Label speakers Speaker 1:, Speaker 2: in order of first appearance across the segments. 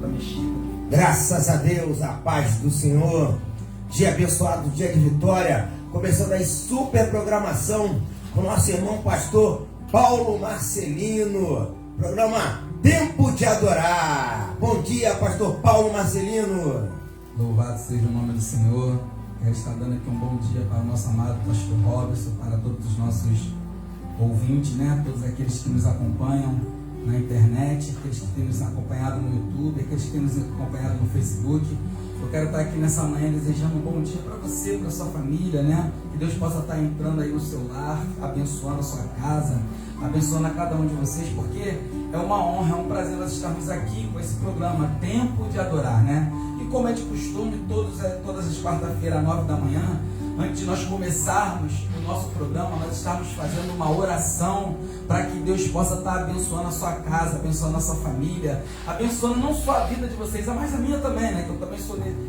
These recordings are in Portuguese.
Speaker 1: da mexida.
Speaker 2: Graças a Deus, a paz do Senhor. Dia abençoado, dia de vitória. Começando aí super programação com o nosso irmão pastor Paulo Marcelino. Programa Tempo de Adorar. Bom dia, pastor Paulo Marcelino.
Speaker 1: Louvado seja o nome do Senhor. Quero estar dando aqui um bom dia para o nosso amado pastor Robson, para todos os nossos ouvintes, né? Todos aqueles que nos acompanham na internet, aqueles que têm nos acompanhado no YouTube, aqueles que têm nos acompanhado no Facebook. Eu quero estar aqui nessa manhã desejando um bom dia para você, para a sua família, né? Que Deus possa estar entrando aí no seu lar, abençoando a sua casa, abençoando a cada um de vocês, porque é uma honra, é um prazer nós estarmos aqui com esse programa Tempo de Adorar, né? E como é de costume, todas as quarta-feiras, às 9 da manhã, antes de nós começarmos o nosso programa, nós estamos fazendo uma oração para que Deus possa estar abençoando a sua casa, abençoando a sua família, abençoando não só a vida de vocês, mas a minha também, né? Que eu também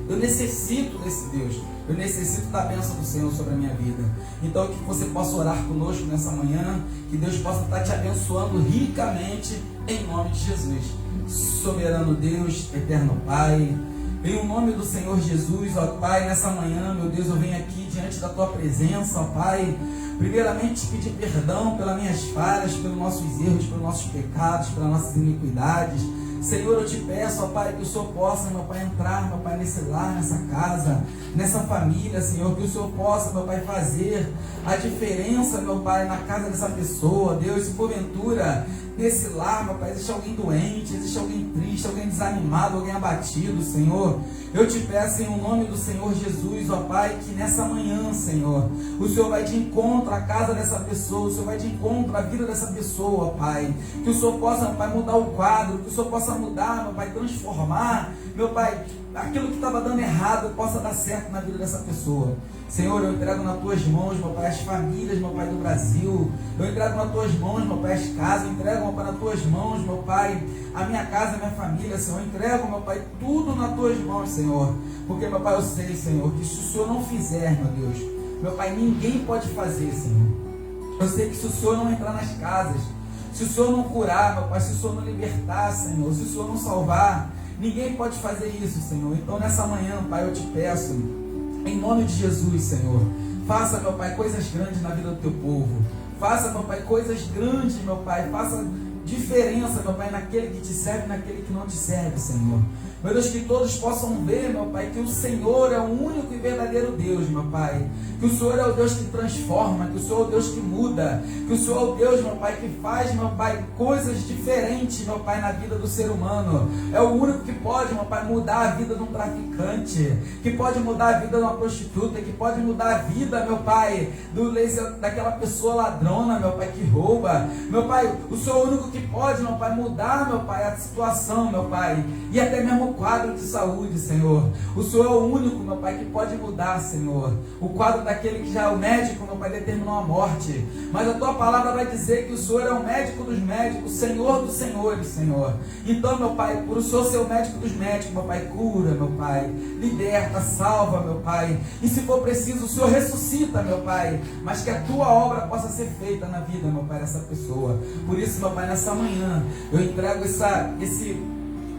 Speaker 1: eu necessito desse Deus, eu necessito da bênção do Senhor sobre a minha vida. Então que você possa orar conosco nessa manhã, que Deus possa estar te abençoando ricamente em nome de Jesus. Soberano Deus, eterno Pai, em o nome do Senhor Jesus, ó Pai, nessa manhã, meu Deus, eu venho aqui diante da Tua presença, ó Pai, primeiramente te pedir perdão pelas minhas falhas, pelos nossos erros, pelos nossos pecados, pelas nossas iniquidades. Senhor, eu te peço, ó Pai, que o Senhor possa, meu Pai, entrar, meu Pai, nesse lar, nessa casa, nessa família, Senhor, que o Senhor possa, meu Pai, fazer a diferença, meu Pai, na casa dessa pessoa, Deus, se porventura nesse lar, meu Pai, existe alguém doente, existe alguém triste, alguém desanimado, alguém abatido, Senhor, eu te peço em nome do Senhor Jesus, ó Pai, que nessa manhã, Senhor, o Senhor vai de encontro à casa dessa pessoa, o Senhor vai de encontro à vida dessa pessoa, ó Pai, que o Senhor possa, meu Pai, mudar o quadro, que o Senhor possa mudar, meu Pai, transformar, meu Pai, aquilo que estava dando errado possa dar certo na vida dessa pessoa. Senhor, eu entrego nas Tuas mãos, meu Pai, as famílias, meu Pai, do Brasil. Eu entrego nas Tuas mãos, meu Pai, as casas. Eu entrego, meu Pai, nas Tuas mãos, meu Pai, a minha casa, a minha família, Senhor. Eu entrego, meu Pai, tudo nas Tuas mãos, Senhor. Porque, meu Pai, eu sei, Senhor, que se o Senhor não fizer, meu Deus, meu Pai, ninguém pode fazer, Senhor. Eu sei que se o Senhor não entrar nas casas, se o Senhor não curar, meu Pai, se o Senhor não libertar, Senhor, se o Senhor não salvar, ninguém pode fazer isso, Senhor. Então, nessa manhã, Pai, eu te peço, em nome de Jesus, Senhor, faça, meu Pai, coisas grandes na vida do Teu povo. Faça, meu Pai, coisas grandes, meu Pai. Faça diferença, meu Pai, naquele que te serve e naquele que não te serve, Senhor. Meu Deus, que todos possam ver, meu Pai, que o Senhor é o único e verdadeiro Deus, meu Pai. Que o Senhor é o Deus que transforma, que o Senhor é o Deus que muda, que o Senhor é o Deus, meu Pai, que faz, meu Pai, coisas diferentes, meu Pai, na vida do ser humano. É o único que pode, meu Pai, mudar a vida de um traficante, que pode mudar a vida de uma prostituta, que pode mudar a vida, meu Pai, daquela pessoa ladrona, meu Pai, que rouba. Meu Pai, o Senhor é o único que pode, meu Pai, mudar, meu Pai, a situação, meu Pai, e até mesmo o quadro de saúde, Senhor. O Senhor é o único, meu Pai, que pode mudar, Senhor, o quadro daquele que já é o médico, meu Pai, determinou a morte. Mas a Tua palavra vai dizer que o Senhor é o médico dos médicos, o Senhor dos senhores, Senhor. Então, meu Pai, por o Senhor ser o médico dos médicos, meu Pai, cura, meu Pai, liberta, salva, meu Pai. E se for preciso, o Senhor ressuscita, meu Pai, mas que a Tua obra possa ser feita na vida, meu Pai, dessa pessoa. Por isso, meu Pai, nessa manhã, eu entrego esse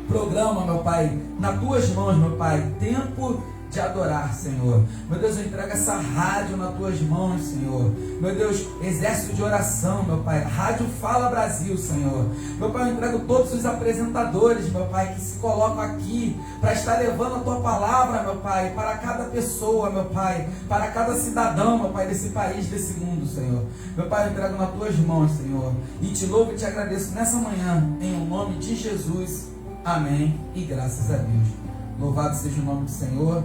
Speaker 1: programa, meu Pai, nas Tuas mãos, meu Pai. Tempo de adorar, Senhor. Meu Deus, eu entrego essa rádio nas Tuas mãos, Senhor. Meu Deus, exército de oração, meu Pai. Rádio Fala Brasil, Senhor. Meu Pai, eu entrego todos os apresentadores, meu Pai, que se colocam aqui para estar levando a Tua palavra, meu Pai, para cada pessoa, meu Pai, para cada cidadão, meu Pai, desse país, desse mundo, Senhor. Meu Pai, eu entrego nas Tuas mãos, Senhor. E te louvo e te agradeço nessa manhã, em o nome de Jesus. Amém. E graças a Deus. Louvado seja o nome do Senhor.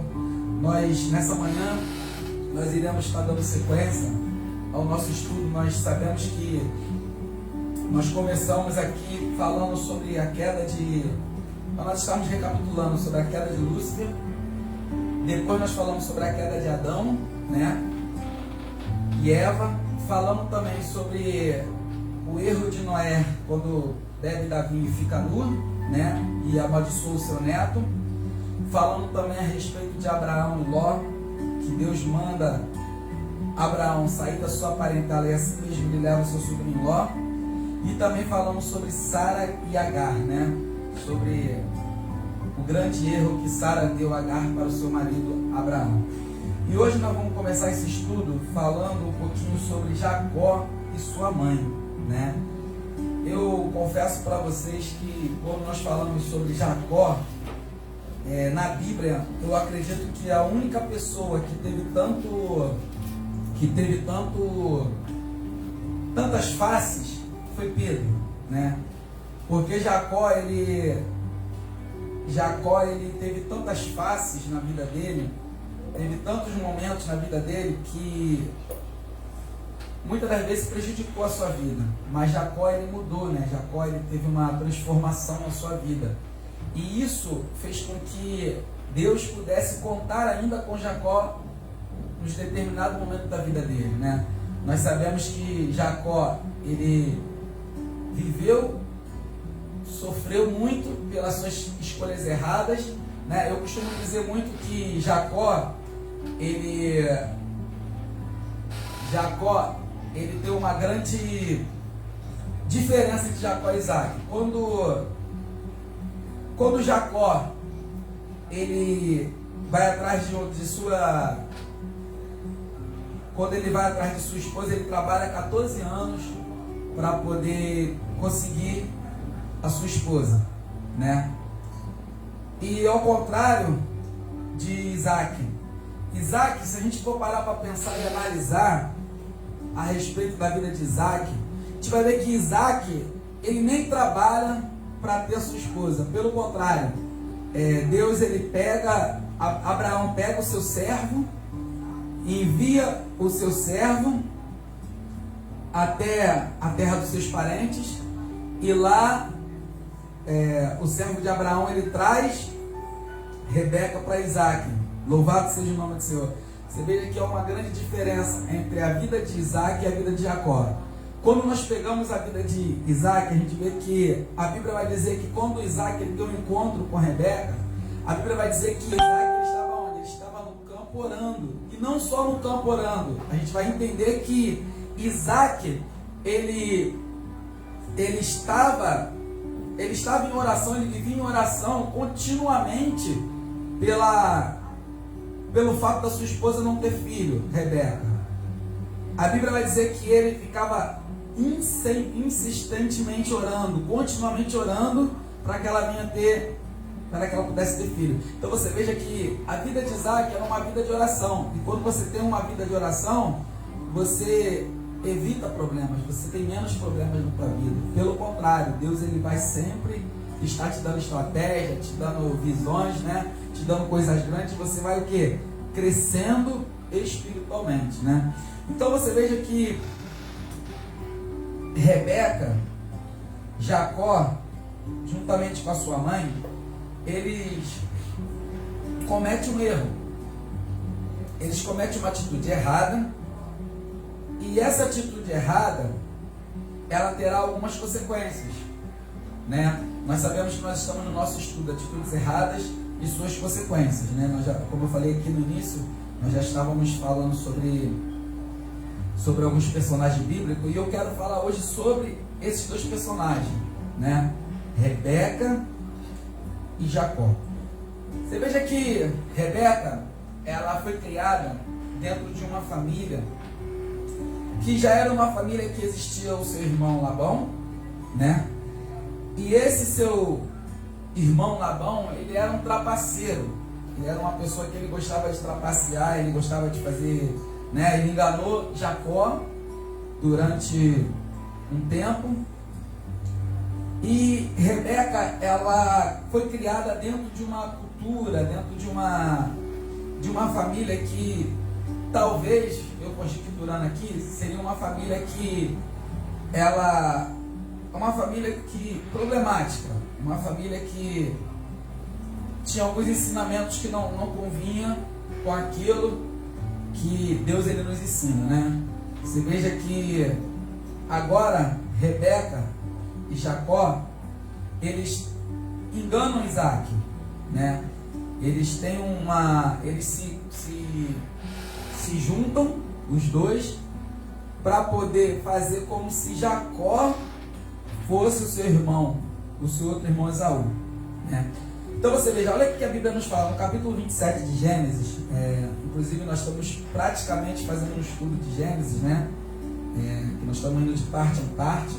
Speaker 1: Nós, nessa manhã, nós iremos estar dando sequência ao nosso estudo. Nós sabemos que nós começamos aqui falando sobre a queda de... Nós estamos recapitulando sobre a queda de Lúcifer. Depois nós falamos sobre a queda de Adão, né? E Eva. Falamos também sobre o erro de Noé, quando bebe da vinho e fica nu, né? E amaldiçoa o seu neto. Falando também a respeito de Abraão e Ló, que Deus manda Abraão sair da sua parentela e assim mesmo ele leva o seu sobrinho Ló. E também falamos sobre Sara e Agar, né? Sobre o grande erro que Sara deu a Agar para o seu marido Abraão. E hoje nós vamos começar esse estudo falando um pouquinho sobre Jacó e sua mãe, né? Eu confesso para vocês que quando nós falamos sobre Jacó, na Bíblia, eu acredito que a única pessoa que teve tantas faces foi Pedro, né? Porque Jacó ele teve tantas faces na vida dele, teve tantos momentos na vida dele que muitas das vezes prejudicou a sua vida. Mas Jacó ele mudou, né? Jacó ele teve uma transformação na sua vida. E isso fez com que Deus pudesse contar ainda com Jacó nos determinado momento da vida dele, né? Nós sabemos que Jacó ele viveu, sofreu muito pelas suas escolhas erradas, né? Eu costumo dizer muito que Jacó ele tem uma grande diferença entre Jacó e Isaac. Quando Jacó ele vai atrás de sua esposa, ele trabalha 14 anos para poder conseguir a sua esposa, né? E ao contrário de Isaac, se a gente for parar para pensar e analisar a respeito da vida de Isaac, a gente vai ver que Isaac ele nem trabalha para ter a sua esposa. Pelo contrário, Deus ele Abraão pega o seu servo, envia o seu servo até a terra dos seus parentes, e lá o servo de Abraão ele traz Rebeca para Isaac. Louvado seja o nome do Senhor. Você veja que há uma grande diferença entre a vida de Isaac e a vida de Jacó. Quando nós pegamos a vida de Isaac, a gente vê que a Bíblia vai dizer que quando Isaac ele teve um encontro com Rebeca, a Bíblia vai dizer que Isaac ele estava onde? Ele estava no campo orando. E não só no campo orando. A gente vai entender que Isaac ele estava em oração, ele vivia em oração continuamente pelo fato da sua esposa não ter filho, Rebeca. A Bíblia vai dizer que ele ficava insistentemente orando, continuamente orando para que ela pudesse ter filho. Então você veja que a vida de Isaac era uma vida de oração. E quando você tem uma vida de oração, você evita problemas, você tem menos problemas na tua vida. Pelo contrário, Deus ele vai sempre estar te dando estratégia, te dando visões, né? Te dando coisas grandes. Você vai o quê? Crescendo espiritualmente, né? Então você veja que Rebeca, Jacó, juntamente com a sua mãe, eles cometem um erro. Eles cometem uma atitude errada. E essa atitude errada, ela terá algumas consequências, né? Nós sabemos que nós estamos no nosso estudo, atitudes erradas e suas consequências, né? Como eu falei aqui no início, nós já estávamos falando sobre alguns personagens bíblicos, e eu quero falar hoje sobre esses dois personagens, né? Rebeca e Jacó. Você veja que Rebeca, ela foi criada dentro de uma família que já era uma família que existia o seu irmão Labão, né? E esse seu irmão Labão, ele era um trapaceiro. Ele era uma pessoa que ele gostava de trapacear, ele gostava de fazer, né? Ele enganou Jacó durante um tempo. E Rebeca, ela foi criada dentro de uma cultura, dentro de uma família que talvez, eu conjecturando aqui, seria uma família que problemática, uma família que tinha alguns ensinamentos que não convinha com aquilo que Deus ele nos ensina, né? Você veja que agora Rebeca e Jacó, eles enganam Isaac, né? Eles têm eles se juntam, os dois, para poder fazer como se Jacó fosse o seu irmão, o seu outro irmão Esaú, né? Então você veja, olha o que a Bíblia nos fala, no capítulo 27 de Gênesis, inclusive nós estamos praticamente fazendo um estudo de Gênesis, né? Que nós estamos indo de parte em parte.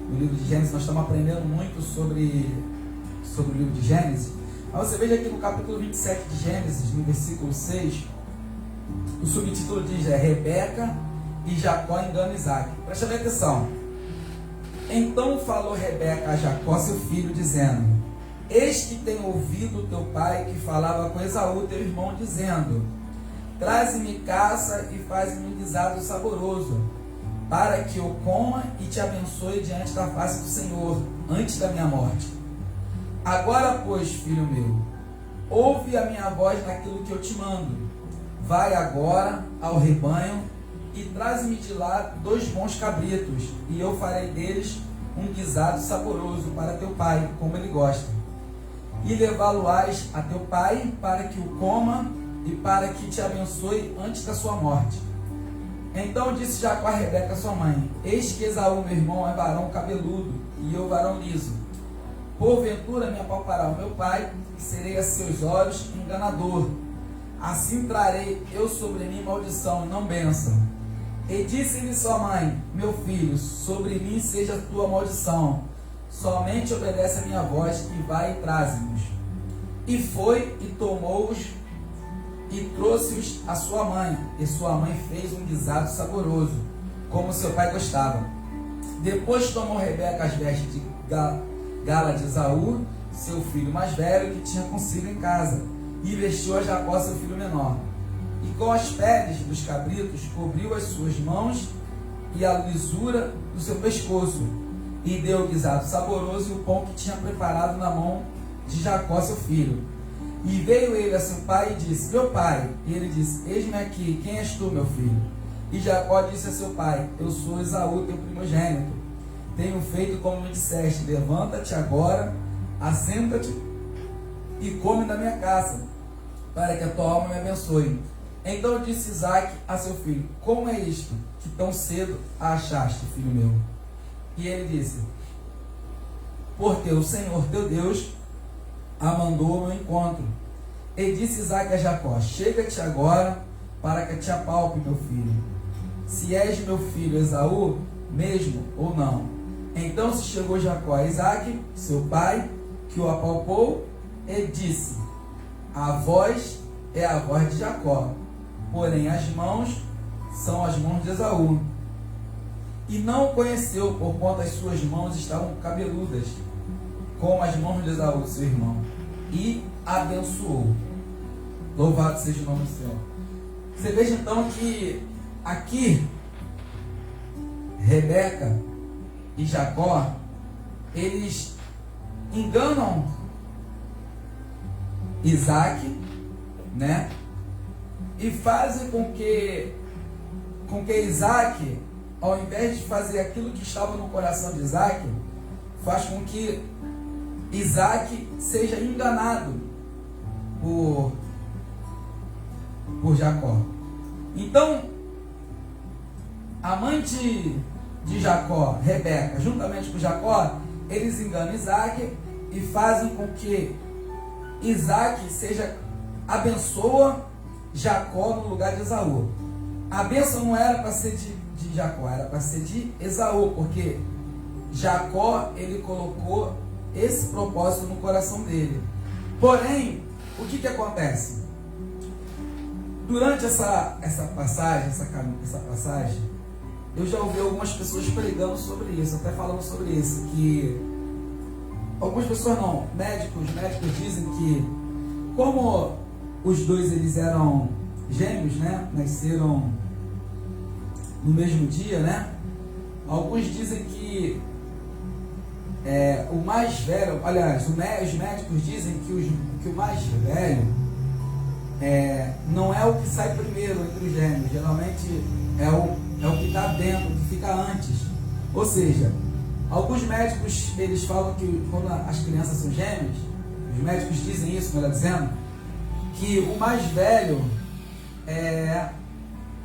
Speaker 1: No livro de Gênesis nós estamos aprendendo muito sobre o livro de Gênesis. Mas você veja aqui no capítulo 27 de Gênesis, no versículo 6, o subtítulo diz, Rebeca e Jacó enganam Isaac. Presta bem atenção. Então falou Rebeca a Jacó, seu filho, dizendo: Eis que tenho ouvido teu pai que falava com Esaú, teu irmão, dizendo: Traze-me caça e faz-me um guisado saboroso, para que eu coma e te abençoe diante da face do Senhor, antes da minha morte. Agora, pois, filho meu, ouve a minha voz naquilo que eu te mando. Vai agora ao rebanho e traze-me de lá 2 bons cabritos, e eu farei deles um guisado saboroso para teu pai, como ele gosta. E levá-lo-ás a teu pai, para que o coma e para que te abençoe antes da sua morte. Então disse Jacó a Rebeca, sua mãe: Eis que Esaú, meu irmão, é varão cabeludo, e eu varão liso. Porventura me apalpará o meu pai, e serei a seus olhos enganador. Assim trarei eu sobre mim maldição, e não bênção. E disse-lhe sua mãe: Meu filho, sobre mim seja a tua maldição. Somente obedece a minha voz, e vai e traze-nos. E foi e tomou-os e trouxe-os a sua mãe. E sua mãe fez um guisado saboroso, como seu pai gostava. Depois tomou Rebeca as vestes de gala de Esaú, seu filho mais velho, que tinha consigo em casa, e vestiu a Jacó, seu filho menor. E com as peles dos cabritos cobriu as suas mãos e a lisura do seu pescoço, e deu o guisado saboroso e o pão que tinha preparado na mão de Jacó, seu filho. E veio ele a seu pai e disse: Meu pai. E ele disse: Eis-me aqui, quem és tu, meu filho? E Jacó disse a seu pai: Eu sou Esaú, teu primogênito. Tenho feito como me disseste. Levanta-te agora, assenta-te e come da minha casa, para que a tua alma me abençoe. Então disse Isaac a seu filho: Como é isto que tão cedo a achaste, filho meu? E ele disse: Porque o Senhor teu Deus a mandou ao meu encontro. E disse Isaac a Jacó: Chega-te agora, para que te apalpe, meu filho, se és meu filho Esaú mesmo ou não. Então se chegou Jacó a Isaac, seu pai, que o apalpou, e disse: A voz é a voz de Jacó, porém as mãos são as mãos de Esaú. E não o conheceu, porquanto as suas mãos estavam cabeludas, como as mãos de Esaú, seu irmão, e abençoou. Louvado seja o nome do Senhor. Você veja então que aqui Rebeca e Jacó, eles enganam Isaac, né? E fazem com que Isaac, ao invés de fazer aquilo que estava no coração de Isaac, faz com que Isaac seja enganado por Jacó. Então, a mãe de Jacó, Rebeca, juntamente com Jacó, eles enganam Isaac e fazem com que Isaac abençoa Jacó no lugar de Esaú. A bênção não era para ser de Jacó, era para ser de Esaú, porque Jacó, ele colocou esse propósito no coração dele. Porém, o que acontece? Durante essa passagem, eu já ouvi algumas pessoas pregando sobre isso, até falando sobre isso, que algumas pessoas não, médicos dizem que como os dois eles eram gêmeos, né, nasceram no mesmo dia, né, alguns dizem que o mais velho, aliás, os médicos dizem que o mais velho não é o que sai primeiro entre os gêmeos, geralmente é o que está dentro, que fica antes. Ou seja, alguns médicos eles falam que quando as crianças são gêmeas, os médicos dizem isso, melhor dizendo, que o mais velho é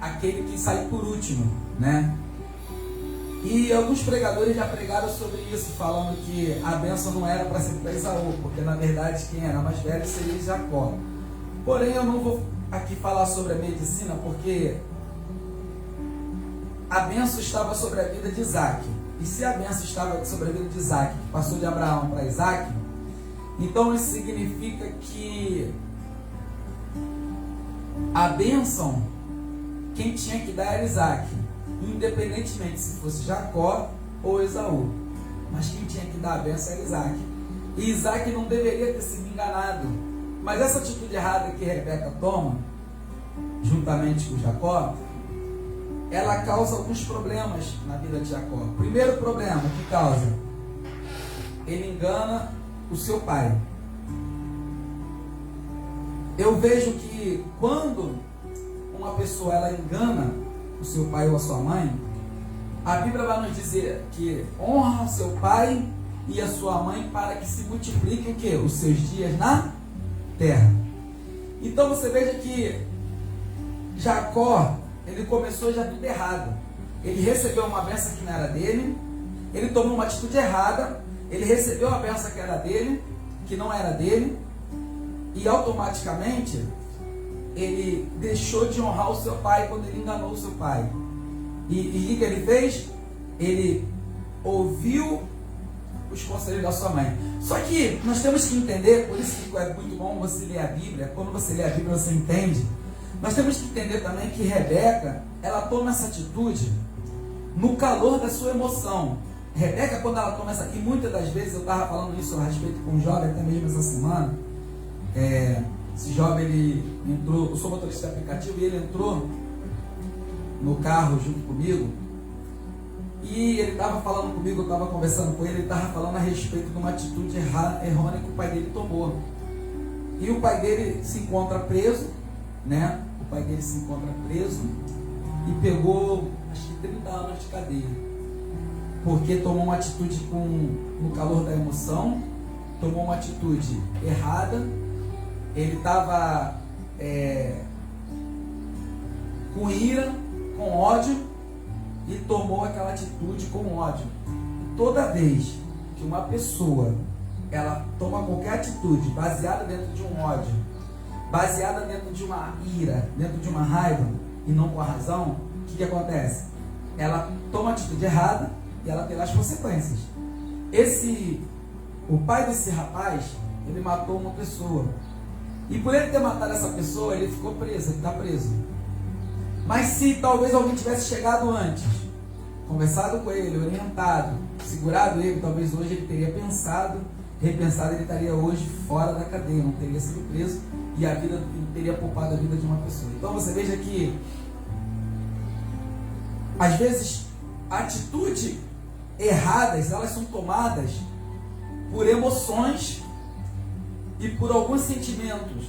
Speaker 1: aquele que sai por último, né? E alguns pregadores já pregaram sobre isso, falando que a bênção não era para ser para Esaú, porque na verdade quem era mais velho seria Jacó. Porém, eu não vou aqui falar sobre a medicina, porque a bênção estava sobre a vida de Isaac. E se a bênção estava sobre a vida de Isaac, que passou de Abraão para Isaac, então isso significa que a bênção, quem tinha que dar era Isaac, independentemente se fosse Jacó ou Esaú. Mas quem tinha que dar a bênção era Isaac. E Isaac não deveria ter sido enganado. Mas essa atitude errada que Rebeca toma, juntamente com Jacó, ela causa alguns problemas na vida de Jacó. Primeiro problema que causa, ele engana o seu pai. Eu vejo que quando uma pessoa ela engana o seu pai ou a sua mãe, a Bíblia vai nos dizer que honra o seu pai e a sua mãe para que se multipliquem o quê? Os seus dias na terra. Então você veja que Jacó, ele começou já tudo errado. Ele recebeu uma bênção que não era dele, ele tomou uma atitude errada, ele recebeu a bênção que era dele, que não era dele, e automaticamente ele deixou de honrar o seu pai quando ele enganou o seu pai. E o que ele fez? Ele ouviu os conselhos da sua mãe. Só que nós temos que entender, por isso que é muito bom você ler a Bíblia. Quando você lê a Bíblia você entende. Nós temos que entender também que Rebeca, ela toma essa atitude no calor da sua emoção. Rebeca, quando ela toma essa... E muitas das vezes, eu estava falando isso a respeito com um jovem, até mesmo essa semana. Esse jovem, ele entrou... Eu sou motorista de aplicativo e ele entrou no carro junto comigo. E ele estava falando comigo, eu estava conversando com ele, ele estava falando a respeito de uma atitude errônea que o pai dele tomou. E o pai dele se encontra preso, né? O pai dele se encontra preso e pegou, acho que 30 anos de cadeia. Porque tomou uma atitude no calor da emoção, tomou uma atitude errada, ele estava com ira, com ódio, e tomou aquela atitude com ódio. E toda vez que uma pessoa ela toma qualquer atitude baseada dentro de um ódio, baseada dentro de uma ira, dentro de uma raiva e não com a razão, o que acontece? Ela toma a atitude errada e ela terá as consequências. O pai desse rapaz, ele matou uma pessoa. E por ele ter matado essa pessoa, ele ficou preso, ele está preso. Mas se talvez alguém tivesse chegado antes, conversado com ele, orientado, segurado ele, talvez hoje ele teria repensado, ele estaria hoje fora da cadeia, não teria sido preso e a vida teria poupado a vida de uma pessoa. Então você veja que às vezes atitudes erradas, elas são tomadas por emoções e por alguns sentimentos.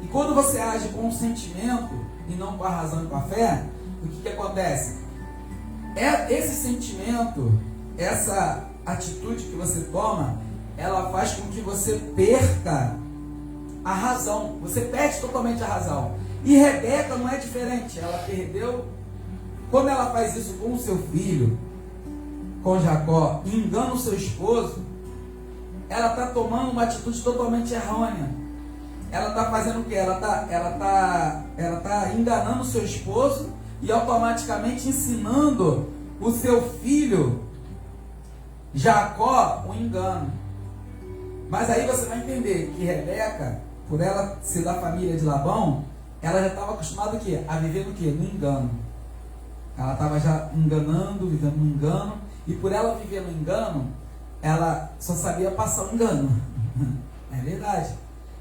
Speaker 1: E quando você age com um sentimento e não com a razão e com a fé, o que acontece? Esse sentimento, essa atitude que você toma, ela faz com que você perca a razão. Você perde totalmente a razão. E Rebeca não é diferente. Ela perdeu. Quando ela faz isso com o seu filho, com Jacó, e engana o seu esposo, ela está tomando uma atitude totalmente errônea. Ela está fazendo o quê? Ela tá enganando o seu esposo e automaticamente ensinando o seu filho Jacó o engano. Mas aí você vai entender que Rebeca, por ela ser da família de Labão, ela já estava acostumada o quê? A viver no quê? No engano. Ela estava já enganando, vivendo no engano, e por ela viver no engano, ela só sabia passar o engano. É verdade.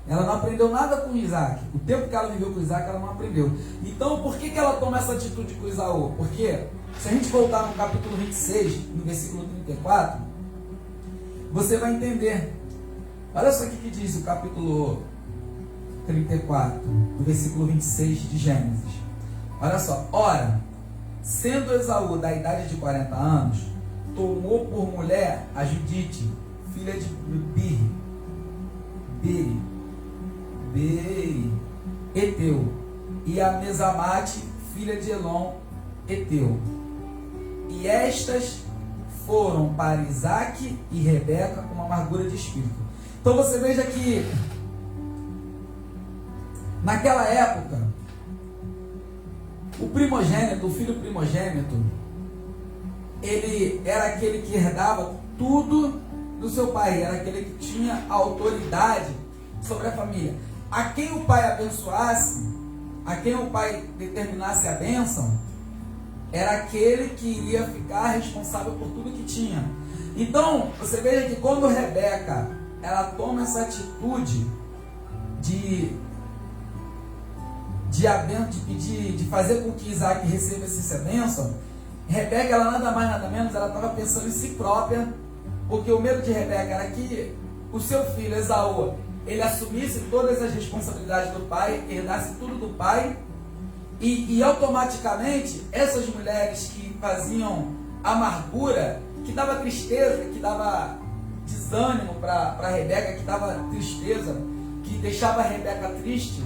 Speaker 1: Ela não aprendeu nada com Isaac. O tempo que ela viveu com Isaac, ela não aprendeu. Então, por que ela toma essa atitude com Esaú? Porque, se a gente voltar no capítulo 26, no versículo 34, você vai entender. Olha só o que diz o capítulo 34, no versículo 26 de Gênesis. Olha só. Ora, sendo Esaú da idade de 40 anos, tomou por mulher a Judite, filha de Beri, Eteu, e a Mesamate, filha de Elon, Eteu. e estas foram para Isaac e Rebeca com uma amargura de espírito. Então você veja que naquela época o primogênito, o filho primogênito, ele era aquele que herdava tudo do seu pai, era aquele que tinha autoridade sobre a família. A quem o pai abençoasse, a quem o pai determinasse a bênção, era aquele que iria ficar responsável por tudo que tinha. Então, você veja que quando Rebeca, ela toma essa atitude de pedir, de fazer com que Isaac recebesse essa bênção, Rebeca, ela nada mais nada menos, ela estava pensando em si própria, porque o medo de Rebeca era que o seu filho Esaú, ele assumisse todas as responsabilidades do pai, herdasse tudo do pai, e automaticamente essas mulheres que faziam amargura, que dava tristeza, que dava desânimo para Rebeca, que dava tristeza, que deixava a Rebeca triste,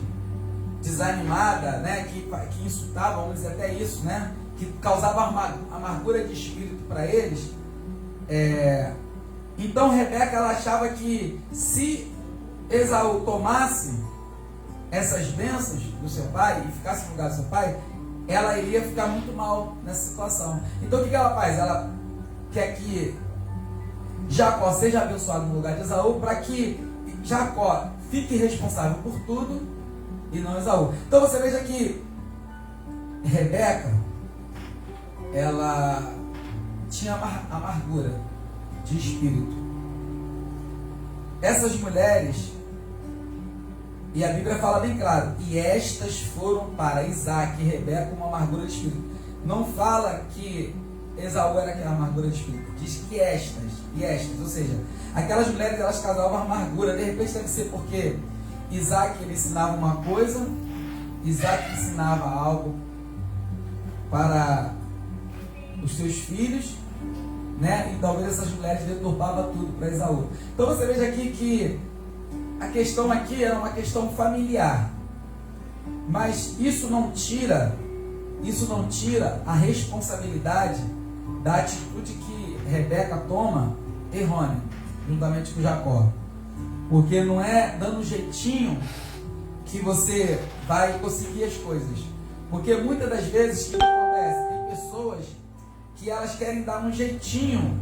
Speaker 1: desanimada, né? que insultava, vamos dizer até isso, né? Que causava amargura de espírito para eles. Então Rebeca, ela achava que se Esaú tomasse essas bênçãos do seu pai e ficasse no lugar do seu pai, ela iria ficar muito mal nessa situação. Então o que ela faz? Ela quer que Jacó seja abençoado no lugar de Esaú, para que Jacó fique responsável por tudo e não Esaú. Então você veja que Rebeca, ela tinha amargura de espírito. Essas mulheres, e a Bíblia fala bem claro, e estas foram para Isaac e Rebeca com uma amargura de espírito. Não fala que Esaú era aquela amargura de espírito, diz que estas, ou seja, aquelas mulheres, elas causavam amargura. De repente deve ser porque Isaac, ele ensinava uma coisa, Isaac ensinava algo para os seus filhos, né? E talvez essas mulheres deturpavam tudo para Esaú. Então você veja aqui que a questão aqui era uma questão familiar, mas isso não tira a responsabilidade da atitude que Rebeca toma errônea, juntamente com Jacó. Porque não é dando jeitinho que você vai conseguir as coisas. Porque muitas das vezes o que acontece? Tem pessoas que elas querem dar um jeitinho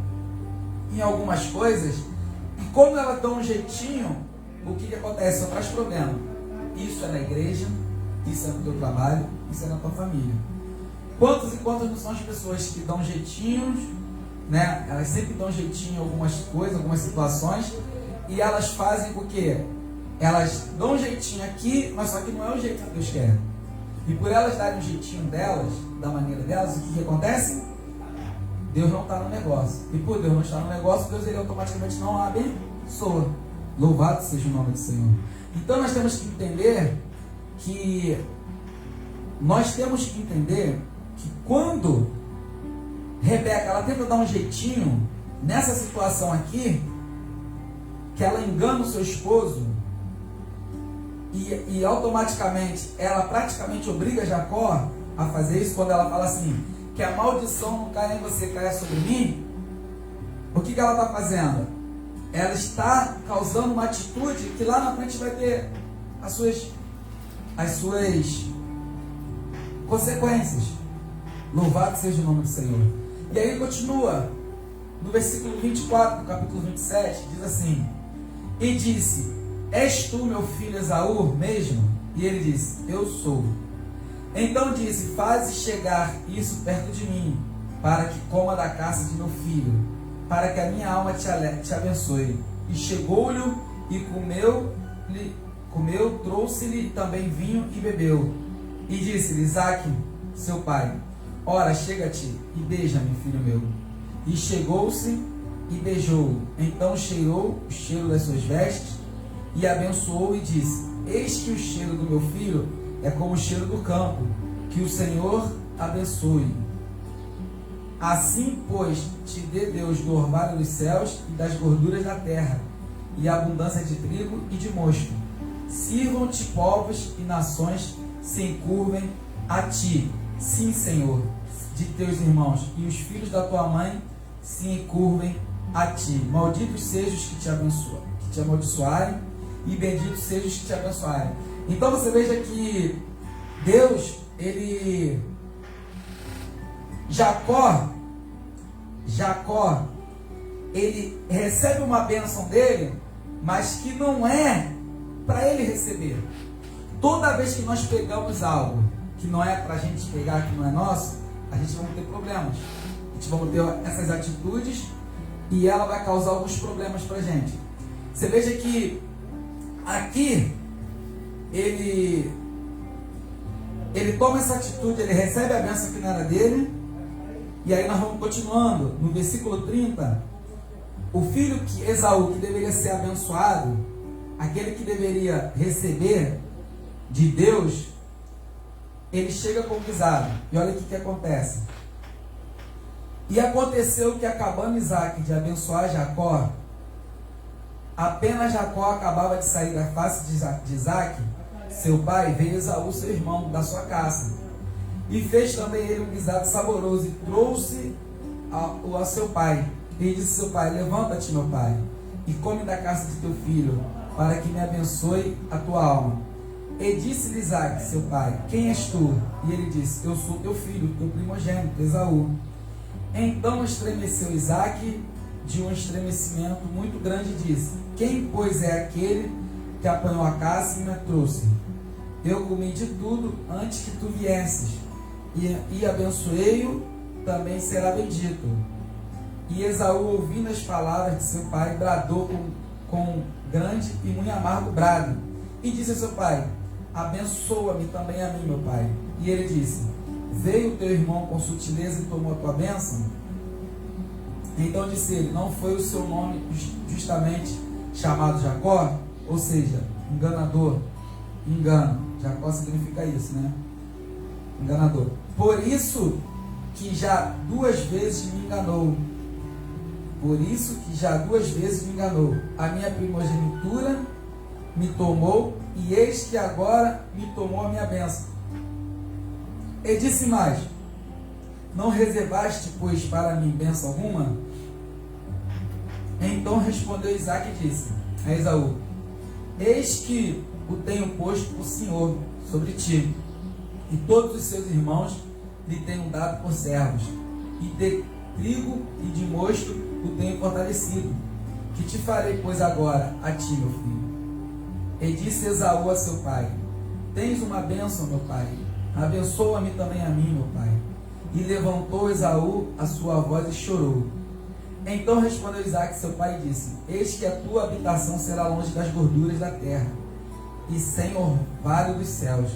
Speaker 1: em algumas coisas, e como elas dão um jeitinho, o que acontece? Só traz problema. Isso é na igreja, isso é no teu trabalho, isso é na tua família. Quantos e quantas não são as pessoas que dão jeitinhos, né? Elas sempre dão jeitinho em algumas coisas, algumas situações, e elas fazem o quê? Elas dão um jeitinho aqui, mas só que não é o jeito que Deus quer. E por elas darem um jeitinho delas, da maneira delas, o que acontece? Deus não está no negócio. E por Deus não estar no negócio, Deus ele automaticamente não abençoa. Louvado seja o nome do Senhor. Então nós temos que entender que quando Rebeca, ela tenta dar um jeitinho nessa situação aqui, que ela engana o seu esposo, e automaticamente ela praticamente obriga Jacó a fazer isso, quando ela fala assim, que a maldição não caia em você, caia sobre mim. O que ela está fazendo? Ela está causando uma atitude que lá na frente vai ter as suas consequências. Louvado seja o nome do Senhor. E aí continua, no versículo 24, do capítulo 27, diz assim: e disse, és tu meu filho Esaú mesmo? E ele disse, eu sou. Então disse, faze chegar isso perto de mim, para que coma da caça de meu filho, para que a minha alma te abençoe. E chegou-lhe e comeu, trouxe-lhe também vinho e bebeu. E disse-lhe Isaac, seu pai, ora, chega-te e beija-me, filho meu. E chegou-se e beijou-o. Então cheirou o cheiro das suas vestes e abençoou e disse, eis que o cheiro do meu filho é como o cheiro do campo, que o Senhor abençoe. Assim, pois, te dê Deus do orvalho dos céus e das gorduras da terra, e abundância de trigo e de mosto. Sirvam-te povos e nações se encurvem a ti. Sim, Senhor, de teus irmãos e os filhos da tua mãe se encurvem a ti. Malditos sejam os que te amaldiçoarem, e benditos sejam os que te abençoarem. Então você veja que Deus, Jacó, ele recebe uma bênção dele, mas que não é para ele receber. Toda vez que nós pegamos algo que não é para a gente pegar, que não é nosso, a gente vai ter problemas. A gente vai ter essas atitudes e ela vai causar alguns problemas para a gente. Você veja que aqui ele toma essa atitude, ele recebe a bênção que não era dele. E aí nós vamos continuando no versículo 30. O filho que Esaú, que deveria ser abençoado, aquele que deveria receber de Deus, ele chega com guisado. E olha o que acontece. E aconteceu que, acabando Isaac de abençoar Jacó, apenas Jacó acabava de sair da face de Isaac, seu pai, veio Esaú, seu irmão, da sua casa, e fez também ele um guisado saboroso, e trouxe a seu pai. E disse seu pai: levanta-te, meu pai, e come da caça de teu filho, para que me abençoe a tua alma. E disse-lhe Isaac, seu pai: quem és tu? E ele disse: eu sou teu filho, teu primogênito, Esaú. Então estremeceu Isaac de um estremecimento muito grande, e disse: quem, pois, é aquele que apanhou a caça e me trouxe? Eu comi de tudo antes que tu viesses, e abençoei-o, também será bendito. E Esaú, ouvindo as palavras de seu pai, bradou com grande e muito amargo brado, e disse a seu pai: abençoa-me também a mim, meu pai. E ele disse: veio o teu irmão com sutileza e tomou a tua bênção? Então disse ele: não foi o seu nome justamente chamado Jacó? Ou seja, enganador, engano. Jacó significa isso, né? Enganador. Por isso que já 2 vezes me enganou. Por isso que já 2 vezes me enganou. A minha primogenitura me tomou, e eis que agora me tomou a minha bênção. E disse mais: não reservaste, pois, para mim bênção alguma? Então respondeu Isaac e disse a Esaú: eis que o tenho posto por senhor sobre ti, e todos os seus irmãos lhe tenho dado por servos, e de trigo e de mosto o tenho fortalecido. Que te farei, pois, agora a ti, meu filho? E disse Esaú a seu pai: tens uma bênção, meu pai, abençoa-me também a mim, meu pai. E levantou Esaú a sua voz e chorou. Então respondeu Isaac, seu pai, e disse: eis que a tua habitação será longe das gorduras da terra, e sem orvalho dos céus.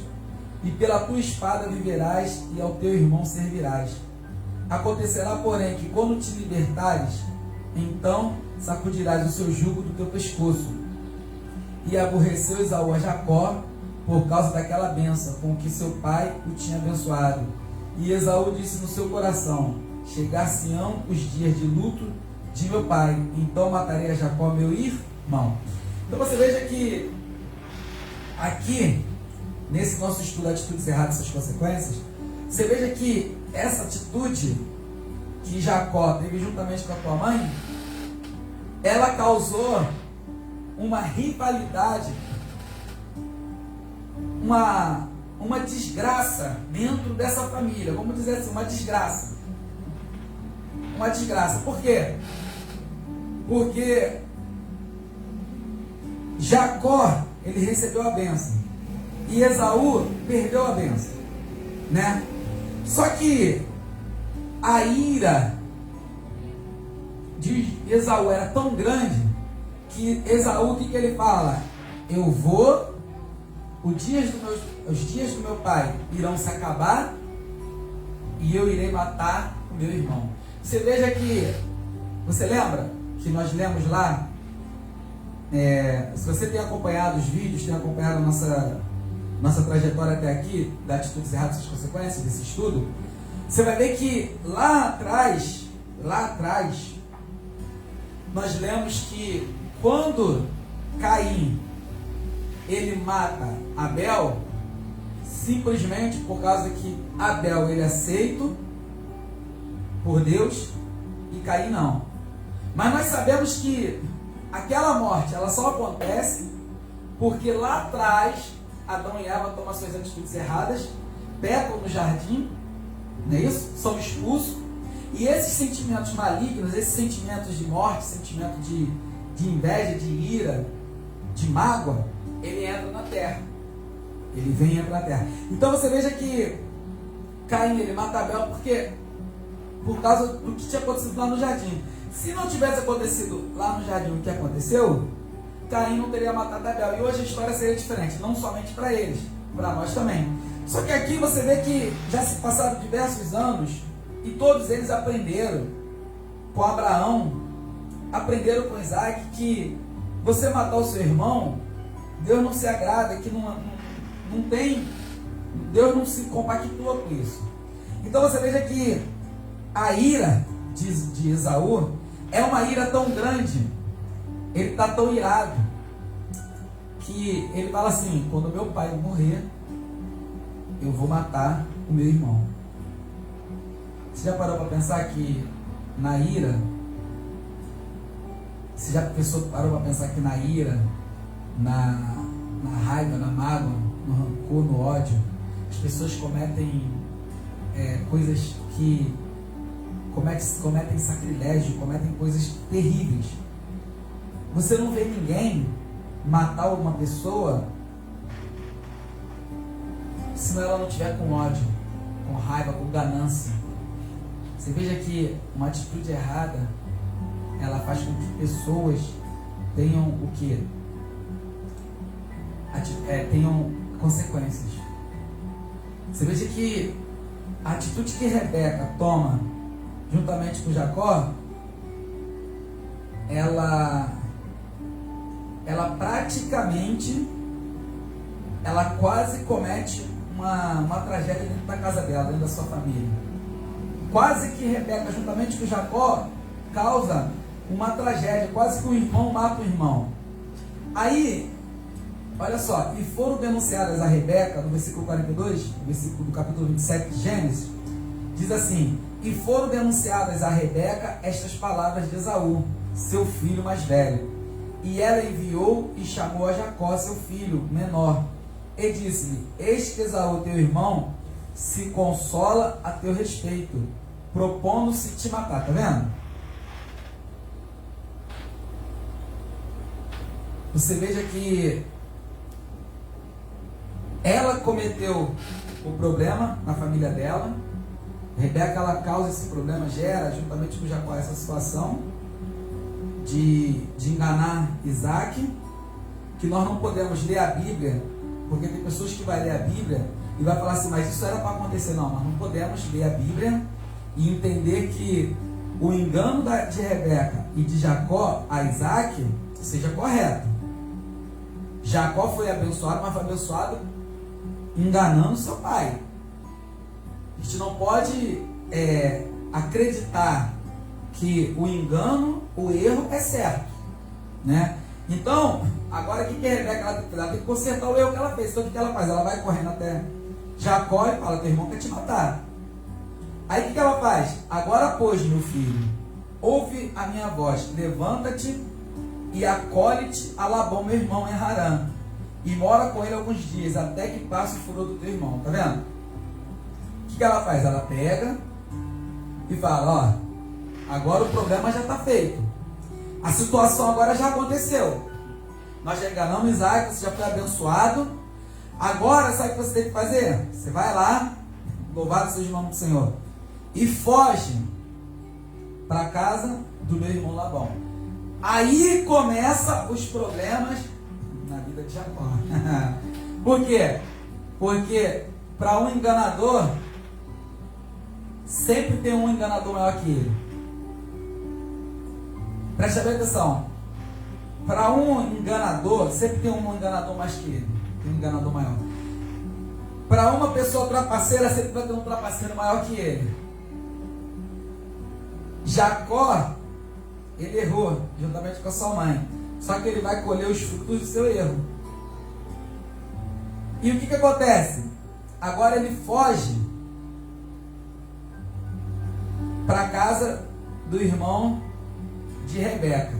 Speaker 1: E pela tua espada viverás, e ao teu irmão servirás. Acontecerá, porém, que quando te libertares, então sacudirás o seu jugo do teu pescoço. E aborreceu Esaú a Jacó por causa daquela bênção com que seu pai o tinha abençoado. E Esaú disse no seu coração: chegar-se-ão os dias de luto de meu pai, então matarei a Jacó, meu irmão. Então você veja que aqui, nesse nosso estudo Atitudes Erradas e Suas Consequências, você veja que essa atitude que Jacó teve juntamente com a tua mãe, ela causou uma rivalidade, uma desgraça dentro dessa família. Vamos dizer assim, uma desgraça. Uma desgraça. Por quê? Porque Jacó, ele recebeu a bênção, e Esaú perdeu a bênção, né? Só que a ira de Esaú era tão grande que Esaú, o que ele fala? Eu vou, os dias do meu pai irão se acabar, e eu irei matar o meu irmão. Você veja que, você lembra que nós lemos lá, se você tem acompanhado os vídeos, tem acompanhado a nossa trajetória até aqui, da Atitudes Erradas e Suas Consequências, desse estudo, você vai ver que lá atrás, nós lemos que quando Caim, ele mata Abel, simplesmente por causa que Abel, ele é aceito por Deus e Caim não. Mas nós sabemos que aquela morte, ela só acontece porque lá atrás Adão e Eva tomam suas atitudes erradas, pecam no jardim, não é isso? São expulsos. E esses sentimentos malignos, esses sentimentos de morte, sentimento de inveja, de ira, de mágoa, ele entra na terra. Ele vem e entra na terra. Então você veja que Caim, ele mata Abel por causa do que tinha acontecido lá no jardim. Se não tivesse acontecido lá no jardim o que aconteceu, Caim não teria matado Abel. E hoje a história seria diferente, não somente para eles, para nós também. Só que aqui você vê que já se passaram diversos anos e todos eles aprenderam com Abraão, aprenderam com Isaac que você matar o seu irmão, Deus não se agrada, que não tem, Deus não se compactua com isso. Então você veja que a ira de Esaú é uma ira tão grande, ele está tão irado, que ele fala assim: quando meu pai morrer, eu vou matar o meu irmão. Você já parou para pensar que na ira, você já parou para pensar que na ira, na raiva, na mágoa, no rancor, no ódio, as pessoas cometem coisas que cometem sacrilégio, cometem coisas terríveis. Você não vê ninguém matar uma pessoa se ela não tiver com ódio, com raiva, com ganância. Você veja que uma atitude errada, ela faz com que pessoas tenham o quê? Tenham consequências. Você veja que a atitude que Rebeca toma juntamente com Jacó, ela praticamente, ela quase comete uma tragédia dentro da casa dela, dentro da sua família. Quase que Rebeca, juntamente com Jacó, causa uma tragédia, quase que o irmão mata o irmão. Aí, olha só, e foram denunciadas a Rebeca, no versículo 42, no versículo do capítulo 27 de Gênesis, diz assim: e foram denunciadas a Rebeca estas palavras de Esaú, seu filho mais velho. E ela enviou e chamou a Jacó, seu filho menor, e disse-lhe: eis que Esaú, teu irmão, se consola a teu respeito, propondo-se te matar. Tá vendo? Você veja que ela cometeu o problema na família dela. Rebeca, ela causa esse problema, gera juntamente com Jacó essa situação de enganar Isaac, que nós não podemos ler a Bíblia, porque tem pessoas que vão ler a Bíblia e vai falar assim: mas isso era para acontecer. Não, nós não podemos ler a Bíblia e entender que o engano de Rebeca e de Jacó a Isaac seja correto. Jacó foi abençoado, mas foi abençoado enganando seu pai. A gente não pode acreditar que o engano, o erro é certo, né? Então, agora o que a Rebeca, ela tem que consertar o erro que ela fez. Então o que ela faz? Ela vai correndo até Jacó e fala: teu irmão quer te matar. Aí o que ela faz? Agora, pois, meu filho, ouve a minha voz, levanta-te e acolhe-te a Labão, meu irmão, em Harã, e mora com ele alguns dias, até que passe o furor do teu irmão. Tá vendo? O que ela faz? Ela pega e fala: ó, agora o problema já está feito. A situação agora já aconteceu. Nós já enganamos Isaac, você já foi abençoado. Agora, sabe o que você tem que fazer? Você vai lá, louvado seja o nome do Senhor, e foge para a casa do meu irmão Labão. Aí começam os problemas na vida de Jacó. Por quê? Porque para um enganador, sempre tem um enganador maior que ele. Preste bem atenção. Para um enganador, sempre tem um enganador mais que ele. Tem um enganador maior. Para uma pessoa trapaceira, sempre vai ter um trapaceiro maior que ele. Jacó, ele errou, juntamente com a sua mãe. Só que ele vai colher os frutos do seu erro. E o que acontece? Agora ele foge para a casa do irmão de Rebeca.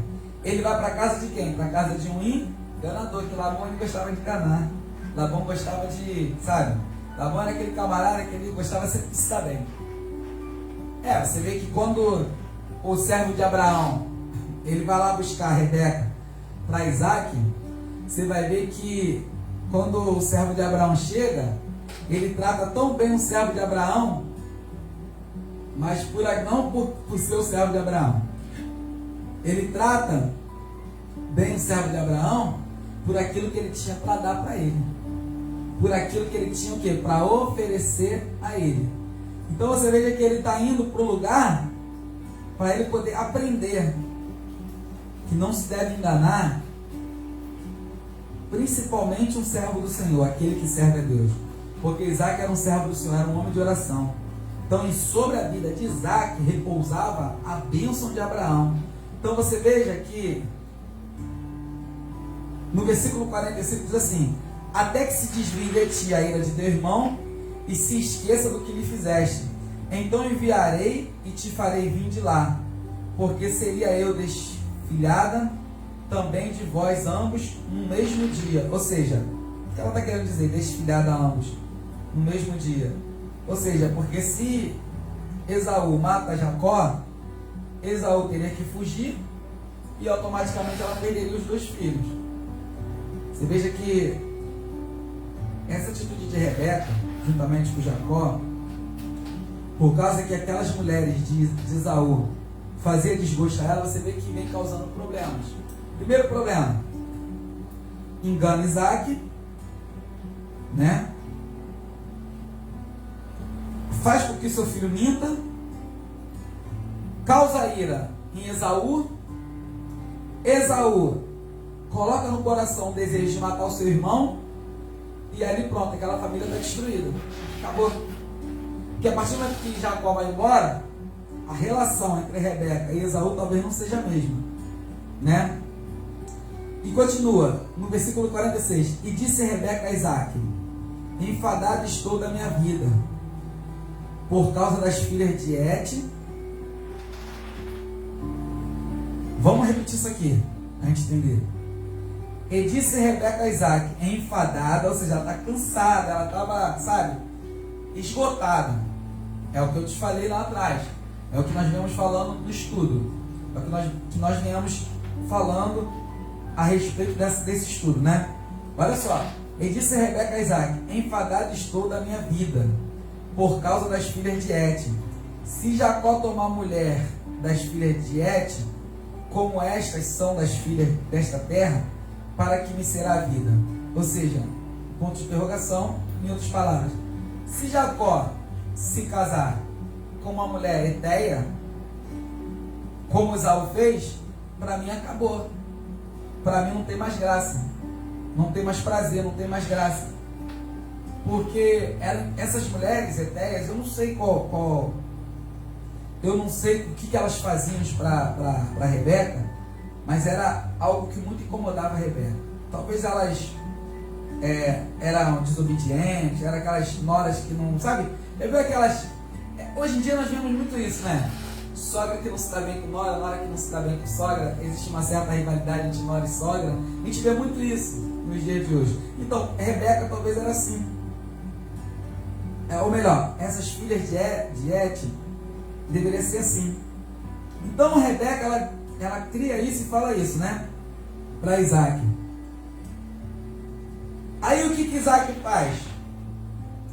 Speaker 1: Ele vai para a casa de quem? Para a casa de um enganador, que Labão ele gostava de enganar. Labão gostava de, sabe? Labão era aquele camarada que ele gostava sempre de se dar bem. Você vê que quando o servo de Abraão, ele vai lá buscar Rebeca para Isaac, você vai ver que quando o servo de Abraão chega, ele trata tão bem o servo de Abraão, mas não por ser o servo de Abraão. Ele trata bem o servo de Abraão por aquilo que ele tinha para dar para ele. Por aquilo que ele tinha o quê? Para oferecer a ele. Então você veja que ele está indo para o lugar para ele poder aprender que não se deve enganar, principalmente um servo do Senhor, aquele que serve a Deus. Porque Isaac era um servo do Senhor, era um homem de oração. Então, sobre a vida de Isaac repousava a bênção de Abraão. Então você veja que no versículo 45 diz assim: até que se desvie de ti a ira de teu irmão e se esqueça do que lhe fizeste. Então enviarei e te farei vir de lá, porque seria eu desfilhada também de vós ambos no mesmo dia. Ou seja, o que ela está querendo dizer? Desfilhada ambos no mesmo dia. Ou seja, porque se Esaú mata Jacó, Esaú teria que fugir e automaticamente ela perderia os 2 filhos. Você veja que essa atitude de Rebeca, juntamente com Jacó, por causa que aquelas mulheres de Esaú faziam desgosto a ela, você vê que vem causando problemas. Primeiro problema: engana Isaac, né? Faz com que seu filho minta, causa ira em Esaú. Esaú coloca no coração o desejo de matar o seu irmão, e ali pronto, aquela família está destruída. Acabou. Porque a partir do momento que Jacó vai embora, a relação entre Rebeca e Esaú talvez não seja a mesma, né? E continua no versículo 46: e disse Rebeca a Isaac: enfadado estou da minha vida por causa das filhas de Et. Vamos repetir isso aqui, a gente entender. E disse Rebeca a Isaac, enfadada, ou seja, ela está cansada, ela estava, sabe, esgotada. É o que eu te falei lá atrás. É o que nós viemos falando no estudo. É o que nós viemos falando a respeito desse estudo, né? Olha só. E disse Rebeca a Isaac: enfadada estou da minha vida por causa das filhas de Et. Se Jacó tomar mulher das filhas de Et, como estas são das filhas desta terra, para que me será a vida? Ou seja, ponto de interrogação, em outras palavras, se Jacó se casar com uma mulher etéia, como Esaú fez, para mim acabou. Para mim não tem mais graça, não tem mais prazer, não tem mais graça. Porque essas mulheres etéias, eu não sei eu não sei o que elas faziam para Rebeca, mas era algo que muito incomodava a Rebeca. Talvez elas eram desobedientes, eram aquelas noras que não, sabe? Eu vi aquelas... Hoje em dia nós vemos muito isso, né? Sogra que não se dá bem com nora, nora que não se dá bem com sogra. Existe uma certa rivalidade entre nora e sogra. A gente vê muito isso nos dias de hoje. Então, Rebeca talvez era assim. Ou melhor, essas filhas de Et deveria ser assim. Então, Rebeca, ela cria isso e fala isso, né? Para Isaac. Aí o que Isaac faz?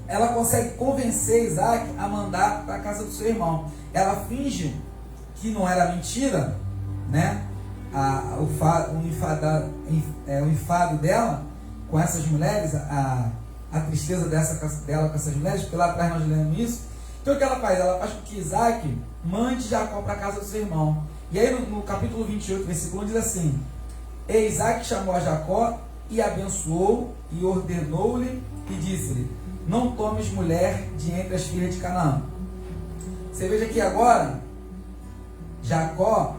Speaker 1: Ela consegue convencer Isaac a mandar para a casa do seu irmão. Ela finge que não era mentira, né? O enfado dela com essas mulheres, a tristeza dela com essas mulheres, porque lá atrás nós lemos isso. Então o que ela faz? Ela faz com que Isaac mande Jacó para a casa do seu irmão. E aí no capítulo 28, versículo 1 diz assim: e Isaac chamou a Jacó e abençoou e ordenou-lhe e disse-lhe: não tomes mulher de entre as filhas de Canaã. Você veja que agora Jacó,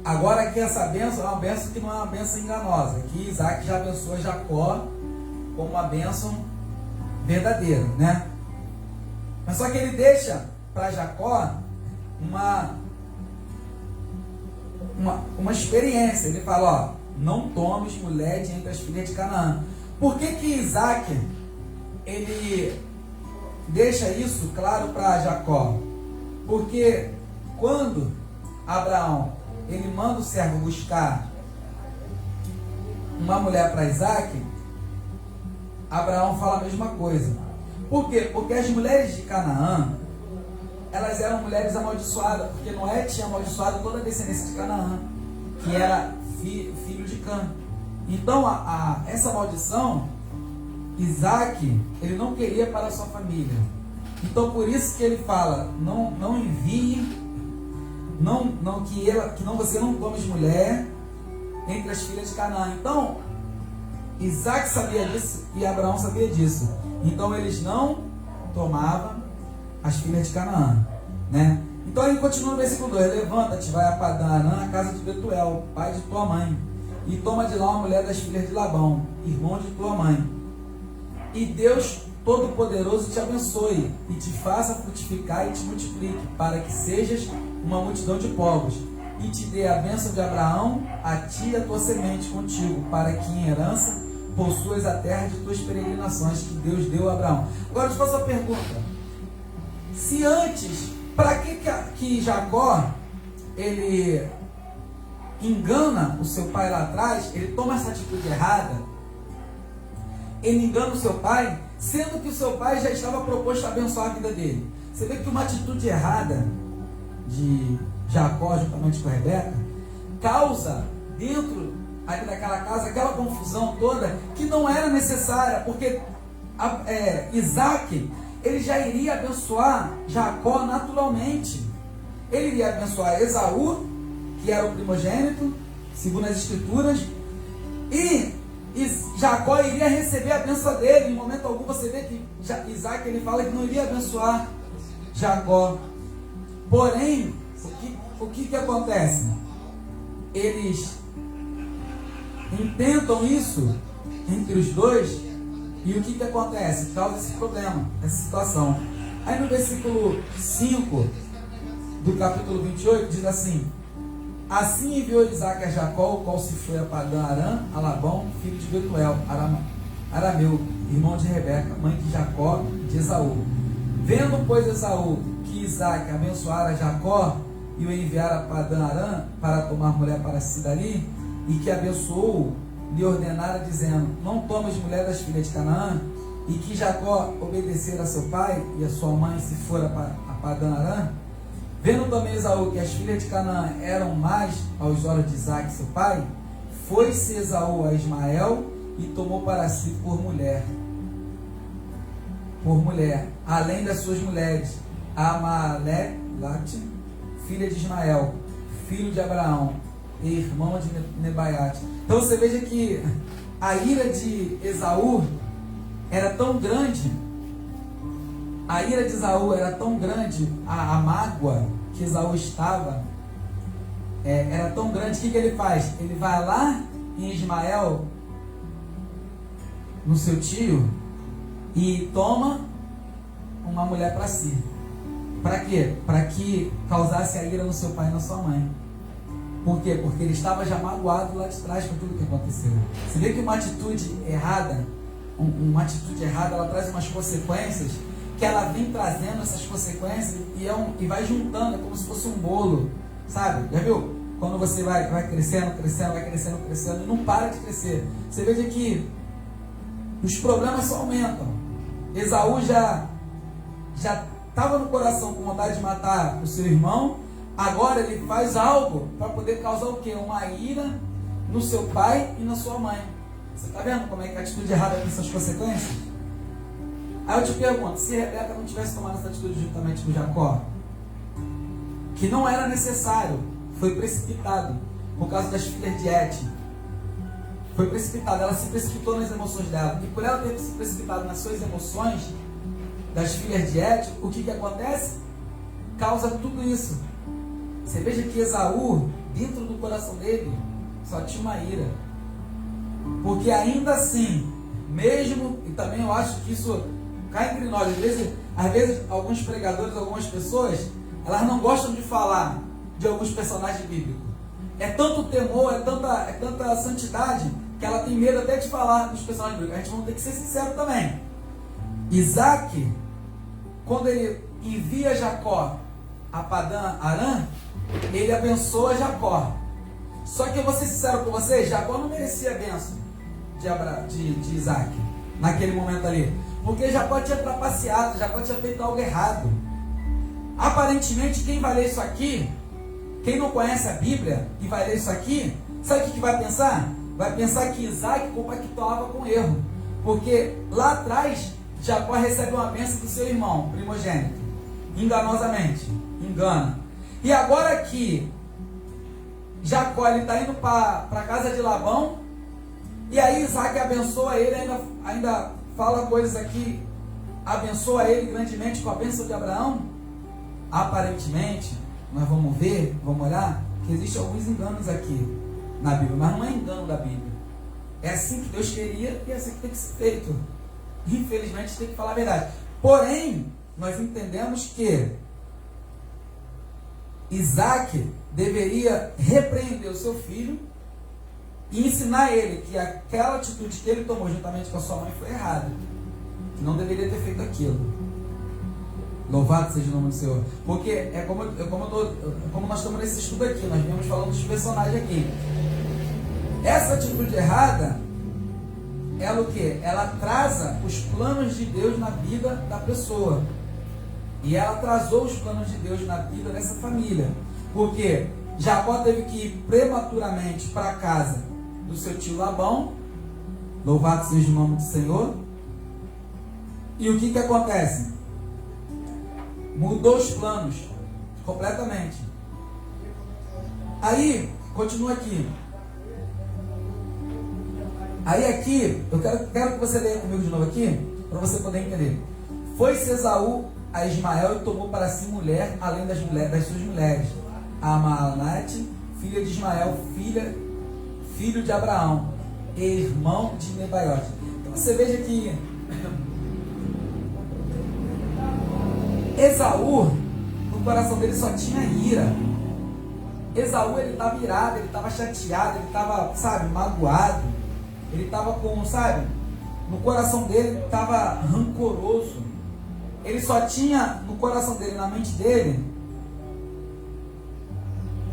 Speaker 1: agora que essa bênção é uma bênção que não é uma bênção enganosa, que Isaac já abençoa Jacó como uma bênção verdadeira, né? Mas só que ele deixa para Jacó uma experiência. Ele fala, ó, não tomes mulher de entre as filhas de Canaã. Por que que Isaac, ele deixa isso claro para Jacó? Porque quando Abraão, ele manda o servo buscar uma mulher para Isaac, Abraão fala a mesma coisa. Por quê? Porque as mulheres de Canaã, elas eram mulheres amaldiçoadas, porque Noé tinha amaldiçoado toda a descendência de Canaã, que era filho de Cã. Então, essa maldição, Isaac, ele não queria para a sua família. Então, por isso que ele fala, não envie, você não tome mulher entre as filhas de Canaã. Então, Isaac sabia disso e Abraão sabia disso. Então, eles não tomavam as filhas de Canaã, né? Então ele continua no versículo 2: levanta-te, vai a Padã Arã, a casa de Betuel, pai de tua mãe, e toma de lá uma mulher das filhas de Labão, irmão de tua mãe. E Deus Todo-Poderoso te abençoe, e te faça frutificar e te multiplique, para que sejas uma multidão de povos, e te dê a bênção de Abraão, a ti e a tua semente contigo, para que em herança possuas a terra de tuas peregrinações, que Deus deu a Abraão. Agora eu te faço uma pergunta: se antes, para que Jacó, ele engana o seu pai lá atrás, ele toma essa atitude errada, ele engana o seu pai, sendo que o seu pai já estava proposto a abençoar a vida dele? Você vê que uma atitude errada de Jacó, juntamente com Rebeca, causa dentro ali daquela casa aquela confusão toda que não era necessária, porque Isaac, ele já iria abençoar Jacó naturalmente. Ele iria abençoar Esaú, que era o primogênito, segundo as escrituras, e Jacó iria receber a bênção dele. Em momento algum você vê que Isaac, ele fala que não iria abençoar Jacó. Porém, o que acontece? Eles intentam isso entre os dois, e o que acontece? Causa esse problema, essa situação. Aí no versículo 5 do capítulo 28 diz assim: assim enviou Isaac a Jacó, o qual se foi a Padã Arã, a Labão, filho de Betuel, arameu, irmão de Rebeca, mãe de Jacó, de Esaú. Vendo, pois, Esaú que Isaac abençoara Jacó e o enviara a Padã Arã para tomar mulher para si dali, e que abençoou, lhe ordenara, dizendo: não tomes mulher das filhas de Canaã, e que Jacó obedecera a seu pai e a sua mãe se fora a Padã Arã. Vendo também Esaú que as filhas de Canaã eram mais aos olhos de Isaac seu pai, foi-se Esaú a Ismael e tomou para si por mulher, além das suas mulheres, Amalelate, filha de Ismael, filho de Abraão, e irmão de Nebaiate. Então você veja que a ira de Esaú era tão grande, a mágoa que Esaú estava era tão grande. O que ele faz? Ele vai lá em Ismael, no seu tio, e toma uma mulher para si. Para quê? Para que causasse a ira no seu pai e na sua mãe. Por quê? Porque ele estava já magoado lá de trás com tudo que aconteceu. Você vê que uma atitude errada, ela traz umas consequências, que ela vem trazendo essas consequências e vai juntando, é como se fosse um bolo, sabe? Já viu? Quando você vai crescendo, e não para de crescer. Você veja que os problemas só aumentam. Esaú já estava no coração com vontade de matar o seu irmão. Agora ele faz algo para poder causar o quê? Uma ira no seu pai e na sua mãe. Você está vendo como é que a atitude errada tem suas consequências? Aí eu te pergunto, se Rebeca não tivesse tomado essa atitude juntamente com Jacó, que não era necessário, foi precipitado por causa das filhas de Et. Foi precipitado, ela se precipitou nas emoções dela. E por ela ter se precipitado nas suas emoções, das filhas de Et, o que acontece? Causa tudo isso. Você veja que Esaú, dentro do coração dele, só tinha uma ira. Porque ainda assim, mesmo, e também eu acho que isso cai entre nós, às vezes alguns pregadores, algumas pessoas elas não gostam de falar de alguns personagens bíblicos. É tanto temor, é tanta santidade, que ela tem medo até de falar dos personagens bíblicos. A gente vai ter que ser sincero também. Isaac, quando ele envia Jacó a Padã Arã, ele abençoa Jacó. Só que eu vou ser sincero com vocês, Jacó não merecia a bênção de Isaac naquele momento ali, porque Jacó tinha trapaceado, Jacó tinha feito algo errado. Aparentemente, quem vai ler isso aqui, quem não conhece a Bíblia e vai ler isso aqui, sabe o que vai pensar? Vai pensar que Isaac compactuava com erro, porque lá atrás Jacó recebe uma bênção do seu irmão primogênito, enganosamente, engana. E agora que Jacó está indo para a casa de Labão, e aí Isaac abençoa ele, ainda fala coisas aqui, abençoa ele grandemente com a bênção de Abraão. Aparentemente, nós vamos ver, vamos olhar, que existem alguns enganos aqui na Bíblia, mas não é engano da Bíblia. É assim que Deus queria e é assim que tem que ser feito. Infelizmente, tem que falar a verdade. Porém, nós entendemos que Isaac deveria repreender o seu filho e ensinar ele que aquela atitude que ele tomou juntamente com a sua mãe foi errada, que não deveria ter feito aquilo. Louvado seja o nome do Senhor. Porque é como nós estamos nesse estudo aqui, nós viemos falando dos personagens aqui. Essa atitude errada, ela o quê? Ela atrasa os planos de Deus na vida da pessoa. E ela atrasou os planos de Deus na vida dessa família. Porque Jacó teve que ir prematuramente para a casa do seu tio Labão. Louvado seja o nome do Senhor. E o que acontece? Mudou os planos completamente. Aí, continua aqui. Aí aqui, eu quero que você leia comigo de novo aqui, para você poder entender. Foi-se Esaú a Ismael e tomou para si mulher, além das suas mulheres. A Amalnate, filha de Ismael, filho de Abraão, e irmão de Nebaiote. Então você veja que Esaú, no coração dele só tinha ira. Esaú, ele estava irado, ele estava chateado, ele estava, magoado. Ele estava com, no coração dele estava rancoroso. Ele só tinha no coração dele, na mente dele,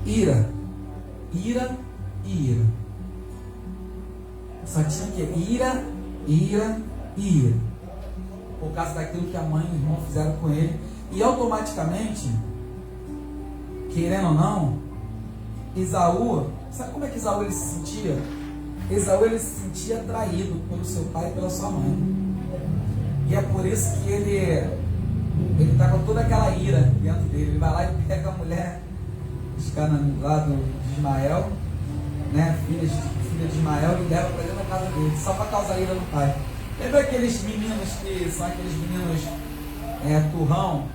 Speaker 1: ira e ira. Só tinha que ira e ira. Por causa daquilo que a mãe e o irmão fizeram com ele. E automaticamente, querendo ou não, Esaú, sabe como é que Esaú ele se sentia? Esaú ele se sentia traído pelo seu pai e pela sua mãe. E é por isso que ele está com toda aquela ira dentro dele. Ele vai lá e pega a mulher lá de Ismael, né, filha de Ismael, e leva para dentro da casa dele, só para causar ira no pai. Lembra aqueles meninos que são aqueles meninos turrão,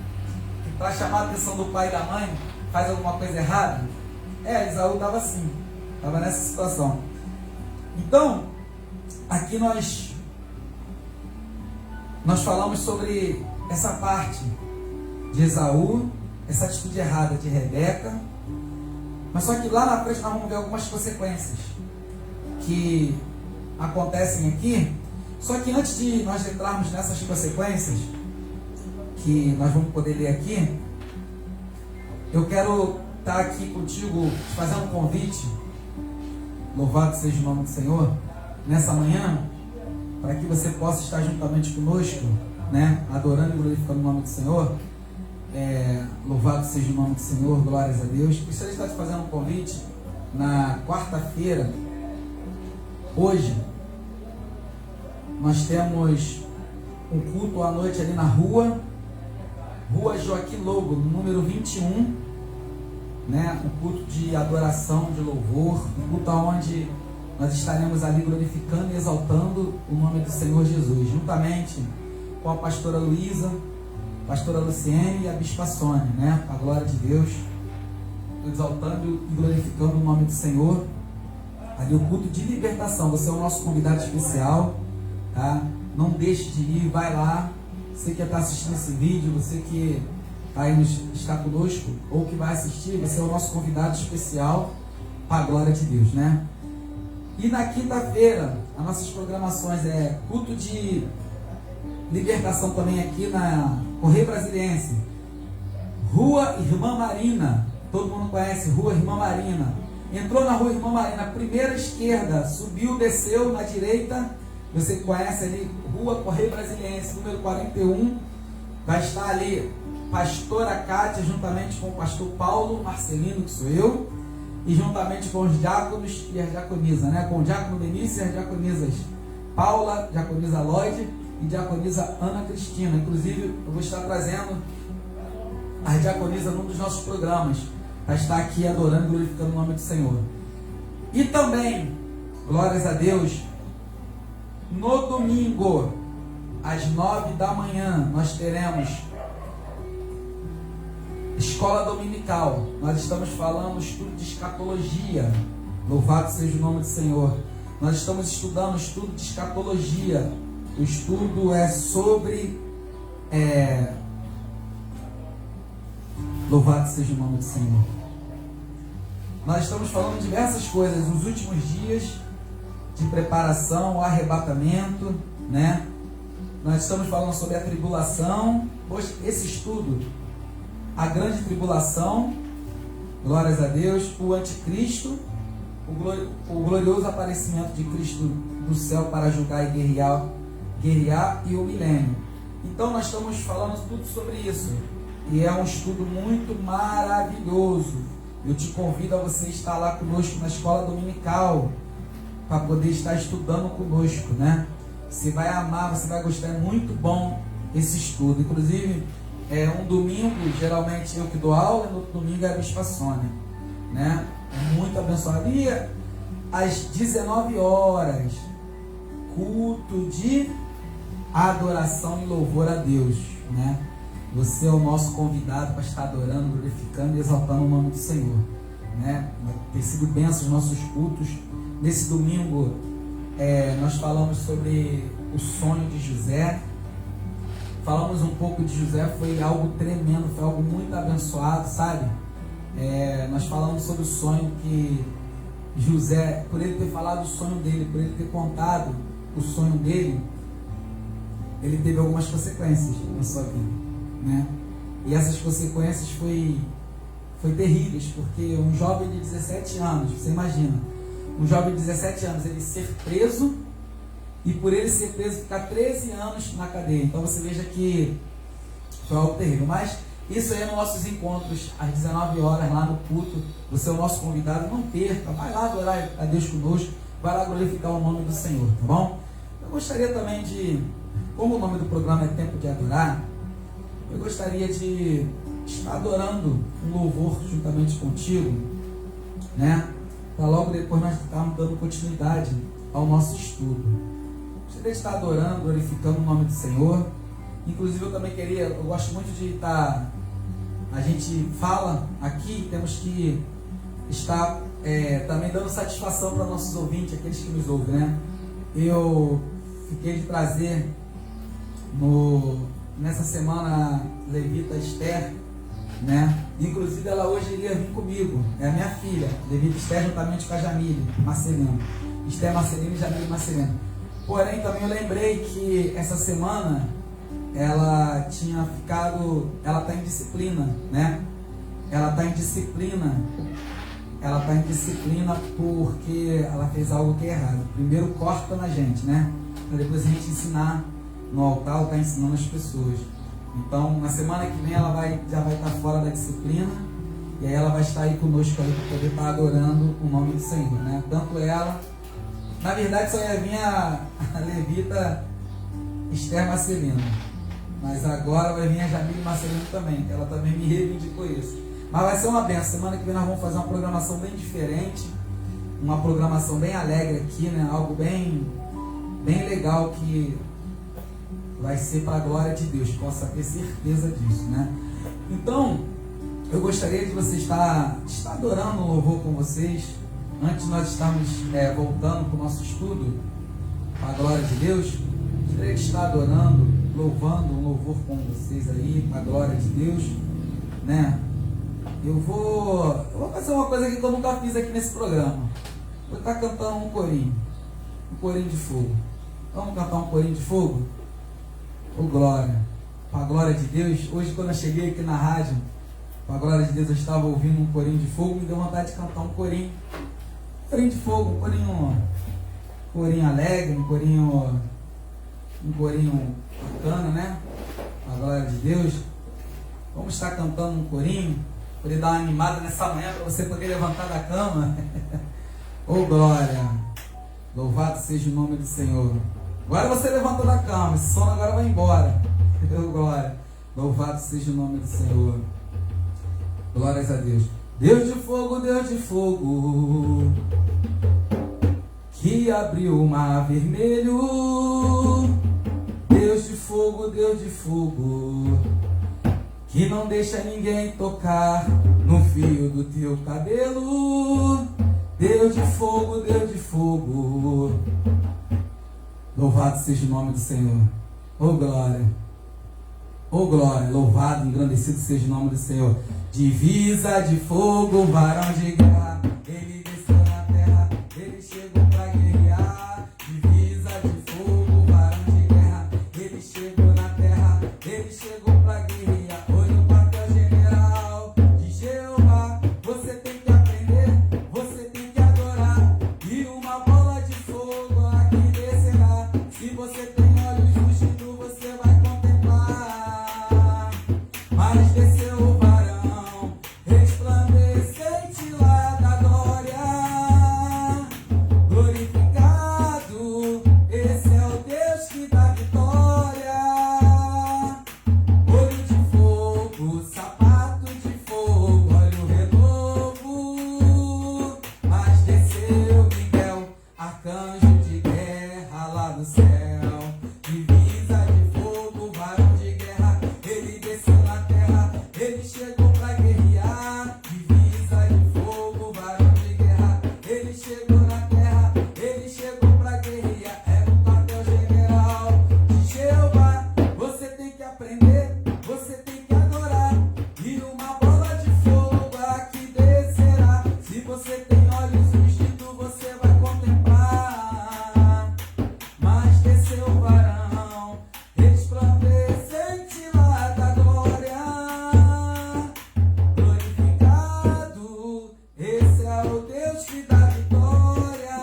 Speaker 1: que para chamar a atenção do pai e da mãe faz alguma coisa errada? Esaú estava assim, estava nessa situação. Então, aqui nós falamos sobre essa parte de Esaú, essa atitude errada de Rebeca, mas só que lá na frente nós vamos ver algumas consequências que acontecem aqui. Só que antes de nós entrarmos nessas consequências, que nós vamos poder ler aqui, eu quero estar aqui contigo, te fazendo um convite, louvado seja o nome do Senhor, nessa manhã, para que você possa estar juntamente conosco, né, adorando e glorificando o nome do Senhor. Louvado seja o nome do Senhor, glórias a Deus. Gostaria de estar te fazendo um convite na quarta-feira. Hoje nós temos um culto à noite ali na rua Joaquim Lobo, número 21, né? Um culto de adoração, de louvor, um culto onde nós estaremos ali glorificando e exaltando o nome do Senhor Jesus, juntamente com a pastora Luísa, pastora Luciene e a bispa Sônia, né? A glória de Deus, exaltando e glorificando o nome do Senhor. Ali o culto de libertação. Você é o nosso convidado especial, tá? Não deixe de ir, vai lá. Você que está assistindo esse vídeo, você que está conosco, ou que vai assistir, você é o nosso convidado especial para a glória de Deus, né? E na quinta-feira, as nossas programações é culto de libertação também aqui na Correio Brasiliense. Rua Irmã Marina, todo mundo conhece Rua Irmã Marina. Entrou na Rua Irmã Marina, primeira esquerda, subiu, desceu, na direita, você conhece ali, Rua Correio Brasiliense, número 41, vai estar ali pastora Cátia, juntamente com o pastor Paulo Marcelino, que sou eu, e juntamente com os diáconos e as diaconisas, né? Com o diácono Benício e as diaconisas Paula, diaconisa Lloyd e diaconisa Ana Cristina. Inclusive, eu vou estar trazendo as diaconisas num dos nossos programas, para estar aqui adorando e glorificando o nome do Senhor. E também, glórias a Deus, no domingo, às 9 da manhã, nós teremos escola dominical. Nós estamos falando estudo de escatologia. Louvado seja o nome do Senhor. Nós estamos estudando estudo de escatologia. O estudo é sobre... Louvado seja o nome do Senhor. Nós estamos falando diversas coisas nos últimos dias de preparação, o arrebatamento, né? Nós estamos falando sobre a tribulação. Hoje, esse estudo, a grande tribulação, glórias a Deus, o anticristo, o glorioso aparecimento de Cristo do céu para julgar e guerrear e o milênio. Então nós estamos falando tudo sobre isso. E é um estudo muito maravilhoso. Eu te convido a você estar lá conosco na escola dominical, para poder estar estudando conosco, né? Você vai amar, você vai gostar, é muito bom esse estudo. Inclusive, um domingo, geralmente eu que dou aula, e no outro domingo é a Bispa Sônia, né? É muito abençoado. E às 19 horas, culto de adoração e louvor a Deus, né? Você é o nosso convidado para estar adorando, glorificando e exaltando o nome do Senhor, né? Tem sido bênção os nossos cultos. Nesse domingo, nós falamos sobre o sonho de José. Falamos um pouco de José, foi algo tremendo, foi algo muito abençoado, sabe? Nós falamos sobre o sonho que José, por ele ter falado o sonho dele, por ele ter contado o sonho dele, ele teve algumas consequências na sua vida, né? E essas consequências foi terríveis, porque um jovem de 17 anos, você imagina, um jovem de 17 anos, ele ser preso, e por ele ser preso, ficar 13 anos na cadeia. Então você veja que foi algo terrível. Mas isso aí é nossos encontros às 19 horas lá no culto. Você é o nosso convidado, não perca, vai lá adorar a Deus conosco, vai lá glorificar o nome do Senhor, tá bom? Eu gostaria também de, como o nome do programa é Tempo de Adorar, eu gostaria de estar adorando um louvor juntamente contigo, né? Para logo depois nós estarmos dando continuidade ao nosso estudo. Gostaria de estar adorando, glorificando o nome do Senhor. Inclusive eu gosto muito de estar, a gente fala aqui, temos que estar também dando satisfação para nossos ouvintes, aqueles que nos ouvem, né? Eu fiquei de trazer nessa semana a levita Esther, né? Inclusive ela hoje iria vir comigo, é a minha filha, levita Esther, juntamente com a Jamile Marcelino, Esther Marcelino e Jamile Marcelino. Porém, também eu lembrei que essa semana ela está em disciplina, né? Ela está em disciplina porque ela fez algo que é errado. Primeiro corta na gente, né? Para depois a gente ensinar no altar, ela está ensinando as pessoas. Então, na semana que vem ela já vai estar fora da disciplina, e aí ela vai estar aí conosco aí para poder estar adorando o nome do Senhor, né? Tanto ela, na verdade só ia vir a levita Esther Marcelino, mas agora vai vir a Jamile Marcelino também, ela também me reivindicou isso. Mas vai ser uma benção. Semana que vem nós vamos fazer uma programação bem diferente, uma programação bem alegre aqui, né? Algo bem legal que vai ser para a glória de Deus, possa ter certeza disso, né? Então, eu gostaria de você estar adorando o louvor com vocês, antes de nós estarmos voltando para o nosso estudo, para a glória de Deus. Gostaria de estar adorando, louvando um louvor com vocês aí, para a glória de Deus. né? Eu vou fazer uma coisa aqui que eu nunca fiz aqui nesse programa. Vou estar cantando um corinho de fogo. Vamos cantar um corinho de fogo? Ô glória, para a glória de Deus. Hoje quando eu cheguei aqui na rádio, para a glória de Deus, eu estava ouvindo um corinho de fogo, me deu vontade de cantar um corinho de fogo, um corinho alegre, um corinho bacana, né? Para a glória de Deus. Vamos estar cantando um corinho, poder dar uma animada nessa manhã para você poder levantar da cama. Ô glória, louvado seja o nome do Senhor. Agora você levantou da cama, esse sono agora vai embora. Ô glória, louvado seja o nome do Senhor. Glórias a Deus. Deus de fogo, que abriu o mar vermelho. Deus de fogo, que não deixa ninguém tocar no fio do teu cabelo. Deus de fogo, louvado seja o nome do Senhor. Oh glória, louvado, engrandecido seja o nome do Senhor. Divisa de fogo, varão de guerra, ele desceu na terra, ele chegou pra guerrear. Divisa de fogo, varão de guerra, ele chegou na terra, ele chegou pra guerrear. Hoje o quartel-general de Jeová, você tem que aprender, você tem que adorar. E uma bola de fogo aqui descerá. Se você tem olhos rugidos, você vai contemplar. Mas desceu o varão resplandecente lá da glória. Glorificado, esse é o Deus que dá vitória. Olho de fogo, sapato de fogo, olha o renovo. Mas desceu Miguel, arcanjo de guerra lá do céu. Divisa de fogo, varão de guerra, ele desceu na terra, ele chegou pra guerrear. Divisa de fogo, varão de guerra, ele chegou na terra, ele chegou pra guerrear. É o quartel-general de Jeová, você tem que aprender, você tem que adorar. E uma bola de fogo aqui descerá. Se você tem olhos ungidos, você vai contemplar. Mas desceu o varão resplandecente lá da glória. Glorificado, esse é o Deus que dá vitória.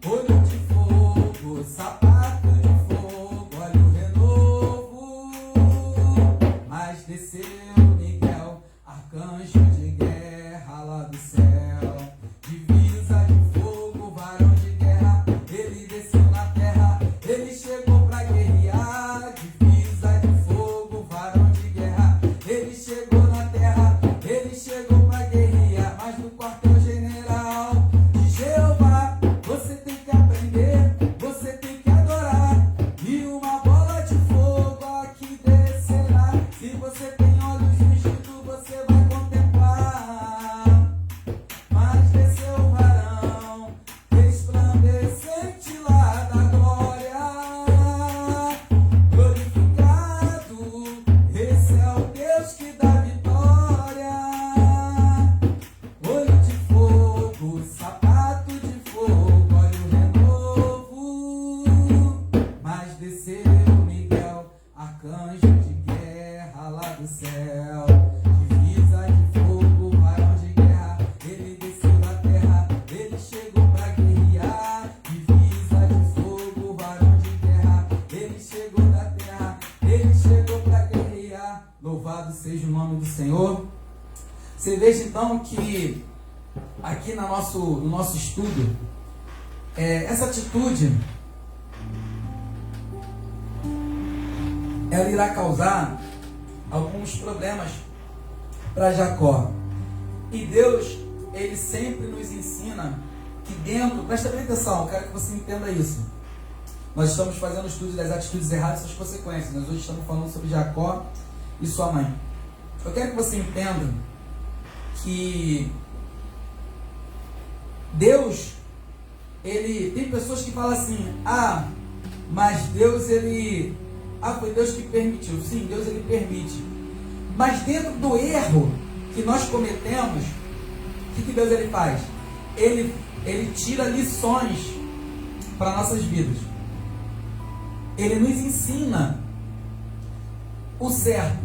Speaker 1: Olho de fogo, sapato de fogo, olha o renovo. Mas desceu Miguel, arcanjo de guerra lá do céu. Divisa de fogo, varão de guerra, ele desceu na terra, ele chegou pra guerrear. Divisa de fogo, varão de guerra, ele chegou na terra, ele chegou pra guerrear. Mas no quartel-general de Jeová, você tem que aprender, você tem que adorar. E uma bola de fogo aqui descerá. Se você tem olhos ungidos, você vai contemplar. Mas desceu o varão resplandecente lá da glória. Glorificado, esse é o Deus que dá vitória. Olho de fogo, sapato de fogo, olha o renovo. Mas desceu Miguel, arcanjo de guerra lá do céu. Divisa de fogo, varão de guerra, ele desceu da terra, ele chegou pra guerrear. Divisa de fogo, varão de guerra, ele chegou da terra, ele chegou pra guerrear. Louvado seja o nome do Senhor. Você veja então que aqui no nosso estudo, essa atitude ela irá causar alguns problemas para Jacó. E Deus, ele sempre nos ensina que dentro, presta bem atenção, eu quero que você entenda isso. Nós estamos fazendo o estudo das atitudes erradas e suas consequências. Nós hoje estamos falando sobre Jacó e sua mãe. Eu quero que você entenda que Deus, ele tem pessoas que falam assim: mas Deus, foi Deus que permitiu. Sim, Deus, ele permite. Mas dentro do erro que nós cometemos, o que Deus ele faz? Ele tira lições para nossas vidas. Ele nos ensina o certo,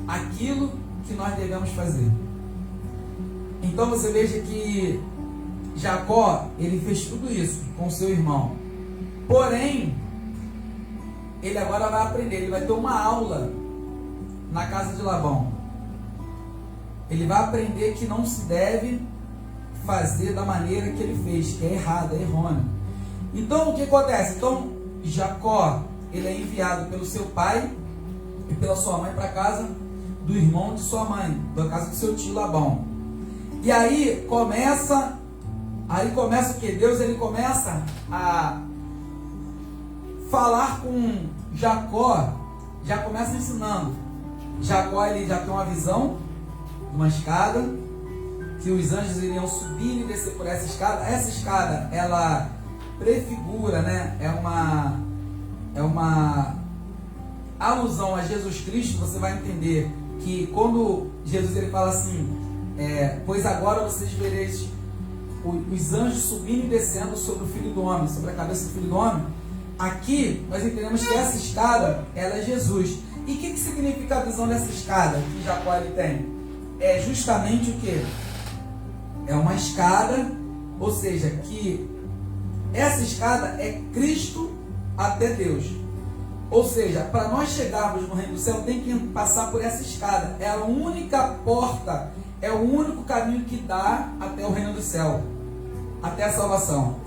Speaker 1: aquilo que nós devemos fazer. Então você veja que Jacó, ele fez tudo isso com seu irmão. Porém, ele agora vai aprender, ele vai ter uma aula na casa de Labão. Ele vai aprender que não se deve fazer da maneira que ele fez, que é errada, é errônea. Então, o que acontece? Então, Jacó, ele é enviado pelo seu pai e pela sua mãe para a casa do irmão de sua mãe, da casa do seu tio Labão. E aí começa o que? Deus ele começa a falar com Jacó, já começa ensinando. Jacó ele já tem uma visão, uma escada, que os anjos iriam subir e descer por essa escada. Essa escada, ela prefigura, né? É uma alusão a Jesus Cristo. Você vai entender que quando Jesus ele fala assim, pois agora vocês vereis os anjos subindo e descendo sobre o Filho do Homem, sobre a cabeça do Filho do Homem. Aqui nós entendemos que essa escada, ela é Jesus. E o que significa a visão dessa escada que Jacó ele tem? É justamente o que? É uma escada, ou seja, que essa escada é Cristo até Deus. Ou seja, para nós chegarmos no reino do céu, tem que passar por essa escada. É a única porta, é o único caminho que dá até o reino do céu, até a salvação,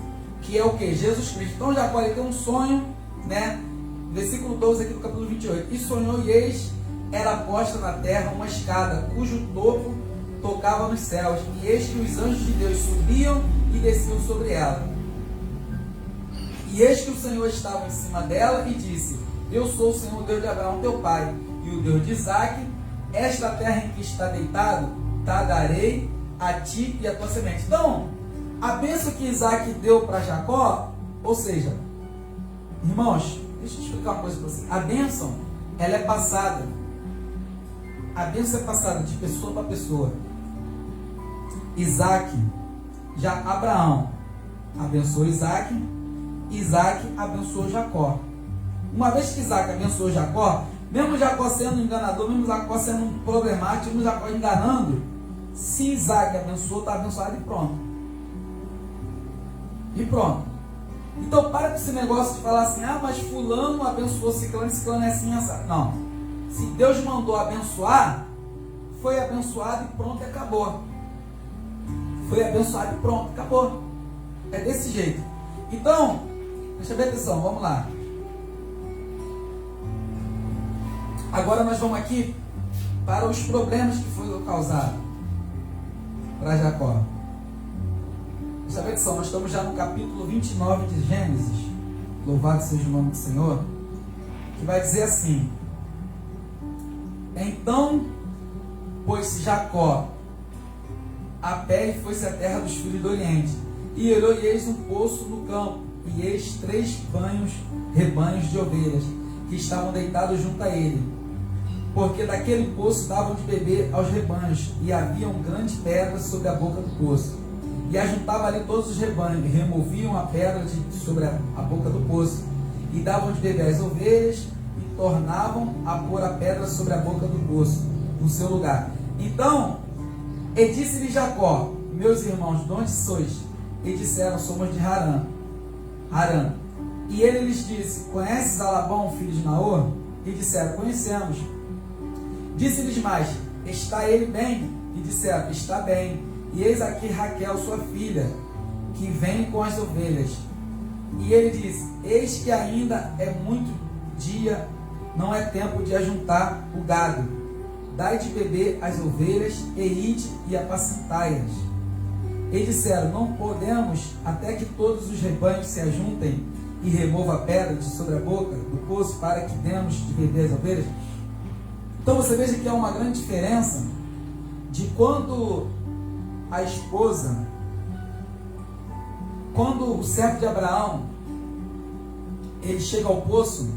Speaker 1: que é o que? Jesus Cristo. Então Jacó ele tem um sonho, né? Versículo 12 aqui do capítulo 28. E sonhou, e eis, era posta na terra uma escada, cujo topo tocava nos céus, e eis que os anjos de Deus subiam e desciam sobre ela. E eis que o Senhor estava em cima dela e disse: eu sou o Senhor, Deus de Abraão teu pai, e o Deus de Isaque. Esta terra em que está deitado, te darei a ti e a tua semente. Então, a bênção que Isaque deu para Jacó, ou seja, irmãos, deixa eu explicar uma coisa para você. A bênção, ela é passada. A bênção é passada de pessoa para pessoa. Isaque, já Abraão abençoou Isaque, Isaque abençoou Jacó. Uma vez que Isaque abençoou Jacó, mesmo Jacó sendo enganador, mesmo Jacó sendo problemático, mesmo Jacó enganando, se Isaque abençoou, está abençoado e pronto. E pronto. Então para com esse negócio de falar assim, mas fulano abençoou ciclano é assim, essa. Não. Se Deus mandou abençoar, foi abençoado e pronto, acabou. Foi abençoado e pronto, acabou. É desse jeito. Então, deixa eu ver atenção, vamos lá. Agora nós vamos aqui para os problemas que foram causados para Jacó. Deixa eu ver atenção, nós estamos já no capítulo 29 de Gênesis. Louvado seja o nome do Senhor. Que vai dizer assim: então, pôs-se Jacó a pé e foi-se à terra dos filhos do Oriente. E olhou, e eis um poço no campo, e eis 3 rebanhos de ovelhas, que estavam deitados junto a ele. Porque daquele poço davam de beber aos rebanhos, e haviam grandes pedras sobre a boca do poço. E ajuntava ali todos os rebanhos, e removiam a pedra sobre a boca do poço, e davam de beber às ovelhas, e tornavam a pôr a pedra sobre a boca do poço, no seu lugar. Então, e disse-lhe Jacó: meus irmãos, de onde sois? E disseram: somos de Harã. E ele lhes disse: conheces a Labão, filho de Naor? E disseram: conhecemos. Disse-lhes mais: está ele bem? E disseram: está bem. E eis aqui Raquel, sua filha, que vem com as ovelhas. E ele disse: eis que ainda é muito dia, não é tempo de ajuntar o gado. Dai de beber às ovelhas, e ide e apacentai-as. E disseram: não podemos, até que todos os rebanhos se ajuntem e remova a pedra de sobre a boca do poço, para que demos de beber às ovelhas. Então você veja que há uma grande diferença de quando a esposa, quando o servo de Abraão, ele chega ao poço,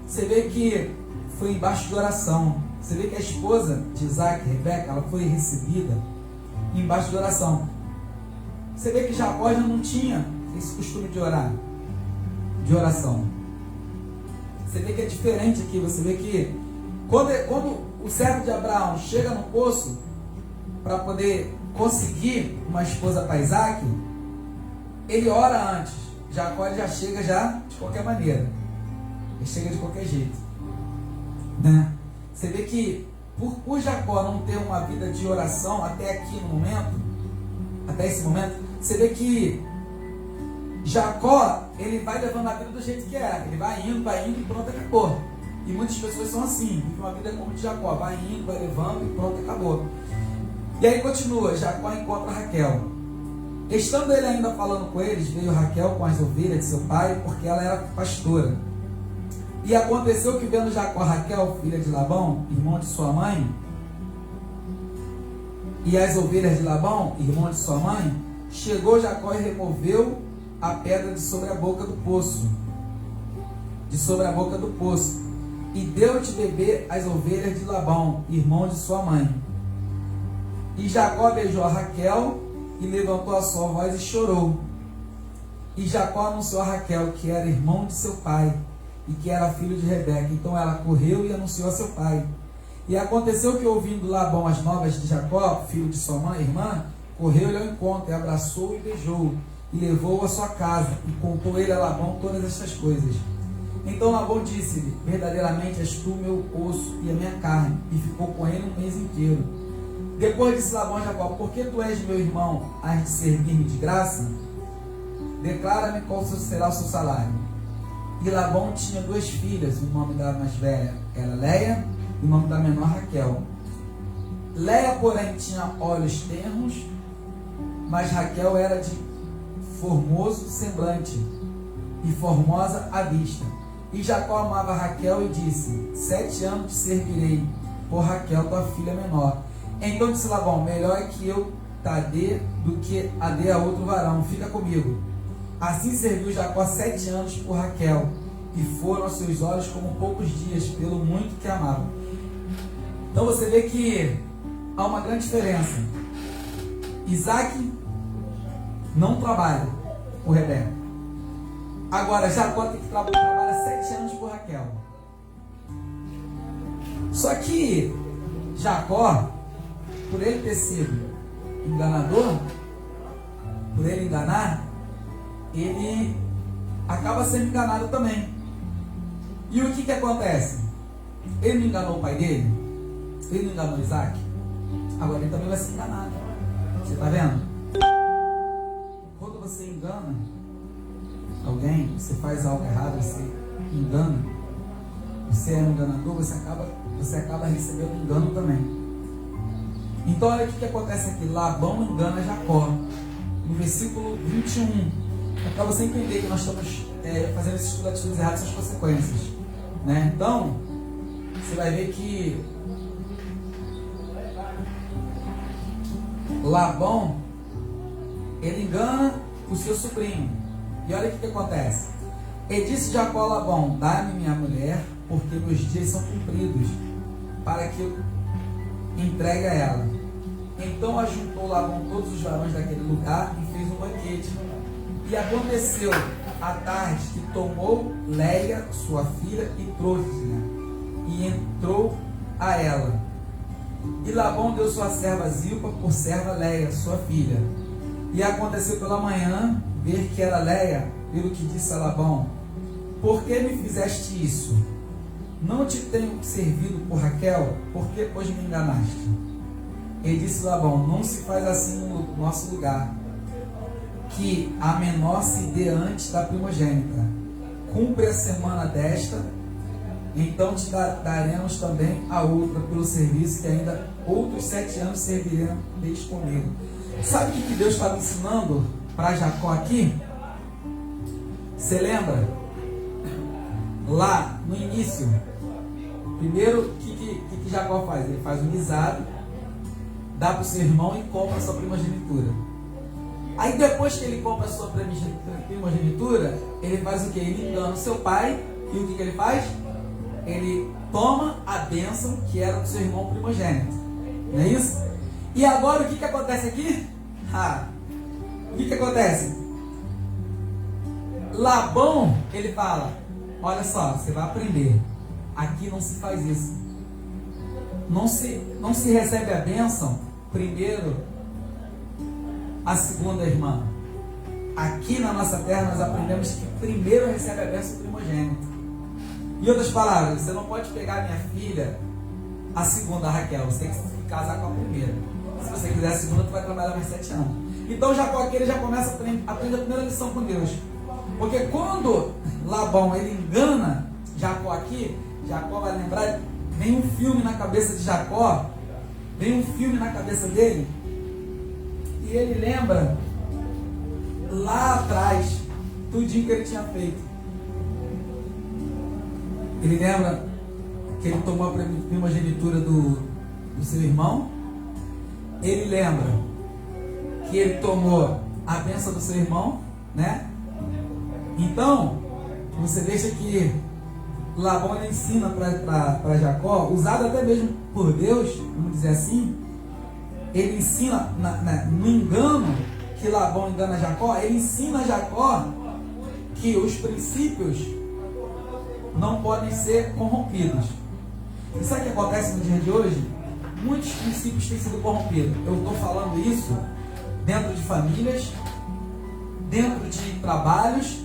Speaker 1: você vê que foi embaixo de oração. Você vê que a esposa de Isaac, Rebeca, ela foi recebida embaixo de oração. Você vê que Jacó já não tinha esse costume de orar, de oração. Você vê que é diferente aqui. Você vê que quando o servo de Abraão chega no poço para poder conseguir uma esposa para Isaac, ele ora antes. Jacó ele já chega de qualquer maneira. Ele chega de qualquer jeito, né? Você vê que por Jacó não ter uma vida de oração até aqui no momento, até esse momento, você vê que Jacó, ele vai levando a vida do jeito que é. Ele vai indo e pronto, acabou. E muitas pessoas são assim, vivem uma vida como de Jacó, vai indo, vai levando e pronto, acabou. E aí continua, Jacó encontra Raquel. Estando ele ainda falando com eles, veio Raquel com as ovelhas de seu pai, porque ela era pastora. E aconteceu que, vendo Jacó Raquel, filha de Labão, irmão de sua mãe, e as ovelhas de Labão, irmão de sua mãe, chegou Jacó e removeu a pedra de sobre a boca do poço, e deu de beber as ovelhas de Labão, irmão de sua mãe. E Jacó beijou a Raquel e levantou a sua voz e chorou. E Jacó anunciou a Raquel que era irmão de seu pai e que era filho de Rebeca. Então ela correu e anunciou a seu pai. E aconteceu que, ouvindo Labão as novas de Jacó, filho de sua mãe, irmã, correu-lhe ao encontro, e abraçou e beijou, e levou-o à sua casa, e contou ele a Labão todas estas coisas. Então Labão disse-lhe: verdadeiramente és tu meu osso e a minha carne. E ficou com ele um mês inteiro. Depois disse Labão a Jacó: por que tu és meu irmão, has de servir-me de graça? Declara-me qual será o seu salário. E Labão tinha 2 filhas, o nome da mais velha era Leia, e o nome da menor Raquel. Leia, porém, tinha olhos tenros, mas Raquel era de formoso semblante e formosa à vista. E Jacó amava Raquel e disse: 7 anos te servirei por Raquel, tua filha menor. Então disse Labão: melhor é que eu te dê do que a dê a outro varão, fica comigo. Assim serviu Jacó 7 anos por Raquel, e foram aos seus olhos como poucos dias, pelo muito que amava. Então você vê que há uma grande diferença. Isaac não trabalha por Rebeca. Agora Jacó tem que trabalhar 7 anos por Raquel. Só que Jacó, por ele ter sido enganador, por ele enganar, ele acaba sendo enganado também. E o que acontece? Ele não enganou o pai dele? Ele não enganou Isaac? Agora ele também vai ser enganado. Você está vendo? Quando você engana alguém, você faz algo errado, você engana, você é um enganador, você acaba recebendo engano também. Então olha o que acontece aqui. Labão engana Jacó. No versículo 21. Para você entender que nós estamos fazendo esse estudo de atitudes erradas, suas consequências, né? Então, você vai ver que Labão, ele engana o seu sobrinho. E olha o que acontece. E disse Jacó a Labão: dá-me minha mulher, porque meus dias são cumpridos, para que eu entregue a ela. Então ajuntou Labão todos os varões daquele lugar e fez um banquete. E aconteceu à tarde que tomou Leia, sua filha, e trouxe-a, e entrou a ela. E Labão deu sua serva Zilpa por serva Leia, sua filha. E aconteceu pela manhã ver que era Leia, pelo que disse a Labão: por que me fizeste isso? Não te tenho servido por Raquel? Por que, pois, me enganaste? E disse Labão: não se faz assim no nosso lugar, que a menor se dê antes da primogênita. Cumpre a semana desta, então te daremos também a outra pelo serviço, que ainda outros 7 anos servirão comigo. Sabe o que Deus estava ensinando para Jacó aqui? Você lembra? Lá no início, primeiro, o que Jacó faz? Ele faz um guisado, dá para o seu irmão e compra a sua primogenitura. Aí depois que ele compra a sua primogenitura, ele faz o que? Ele engana o seu pai. E o que ele faz? ele toma a bênção que era do seu irmão primogênito. Não é isso? E agora o que acontece aqui? O que acontece? Labão, ele fala: olha só, você vai aprender. Aqui não se faz isso. Não se recebe a bênção primeiro a segunda irmã. Aqui na nossa terra nós aprendemos que primeiro recebe a bênção o primogênito. Em outras palavras, você não pode pegar a minha filha, a segunda, Raquel. Você tem que se casar com a primeira. Se você quiser a segunda, tu vai trabalhar mais 7 anos. Então Jacó aqui, ele já começa a aprender a primeira lição com Deus. Porque quando Labão, ele engana Jacó aqui, Jacó vai lembrar, vem um filme na cabeça de Jacó, vem um filme na cabeça dele, e ele lembra lá atrás tudinho que ele tinha feito. Ele lembra que ele tomou a primogenitura do seu irmão. Ele lembra que ele tomou a bênção do seu irmão, né? Então, você veja que Labão, ele ensina para Jacó, usado até mesmo por Deus, vamos dizer assim. Ele ensina, no engano que Labão engana Jacó, ele ensina a Jacó que os princípios não podem ser corrompidos. E sabe o que acontece no dia de hoje? Muitos princípios têm sido corrompidos. Eu estou falando isso dentro de famílias, dentro de trabalhos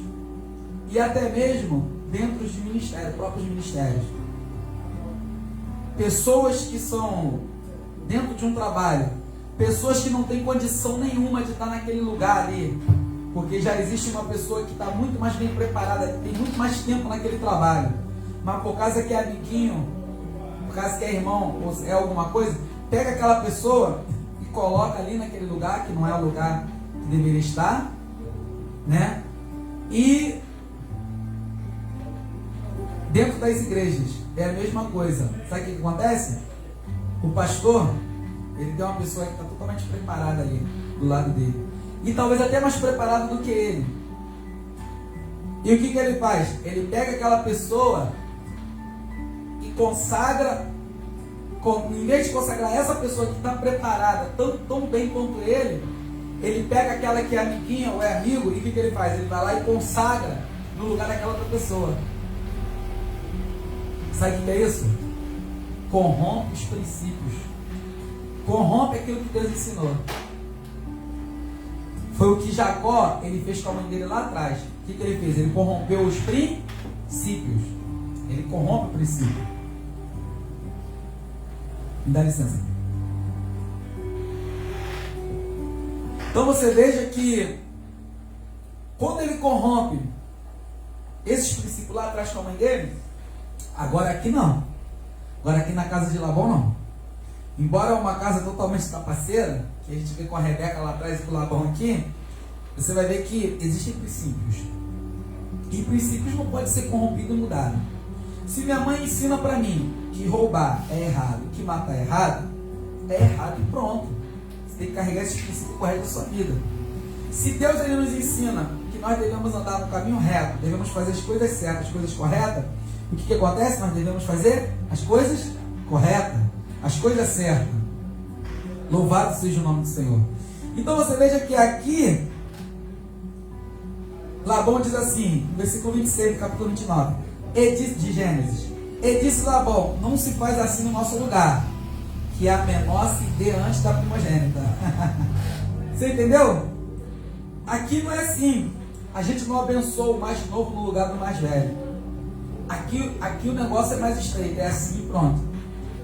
Speaker 1: e até mesmo dentro de ministérios, próprios ministérios. Pessoas que são dentro de um trabalho, pessoas que não têm condição nenhuma de estar naquele lugar ali, porque já existe uma pessoa que está muito mais bem preparada, que tem muito mais tempo naquele trabalho, mas por causa que é amiguinho, por causa que é irmão, ou é alguma coisa, pega aquela pessoa e coloca ali naquele lugar, que não é o lugar que deveria estar, né? E dentro das igrejas é a mesma coisa. Sabe o que acontece? O pastor, ele tem uma pessoa que está totalmente preparada ali do lado dele, e talvez até mais preparado do que ele. E o que ele faz? Ele pega aquela pessoa e consagra, em vez de consagrar essa pessoa que está preparada tão bem quanto ele pega aquela que é amiguinha ou é amigo, e o que ele faz? Ele vai lá e consagra no lugar daquela outra pessoa. Sabe o que é isso? Corrompe os princípios. Corrompe aquilo que Deus ensinou. Foi o que Jacó, ele fez com a mãe dele lá atrás. O que ele fez? Ele corrompeu os princípios. Ele corrompe o princípio. Me dá licença. Então você veja que quando ele corrompe esses princípios lá atrás com a mãe dele, agora aqui não. Agora aqui na casa de Labão não. Embora é uma casa totalmente trapaceira, que a gente vê com a Rebeca lá atrás e com o Labão aqui, você vai ver que existem princípios. E princípios não podem ser corrompidos e mudados. Se minha mãe ensina para mim que roubar é errado, que matar é errado e pronto. Você tem que carregar esses princípios corretos da sua vida. Se Deus, ele nos ensina que nós devemos andar no caminho reto, devemos fazer as coisas certas, as coisas corretas, o que acontece? Nós devemos fazer as coisas corretas, as coisas certas. Louvado seja o nome do Senhor. Então você veja que aqui Labão diz assim, no versículo 26 do capítulo 29, de Gênesis: e disse Labão, não se faz assim no nosso lugar, que a menor se dê antes da primogênita. Você entendeu? Aqui não é assim. A gente não abençoa o mais novo no lugar do mais velho. Aqui o negócio é mais estreito, é assim e pronto.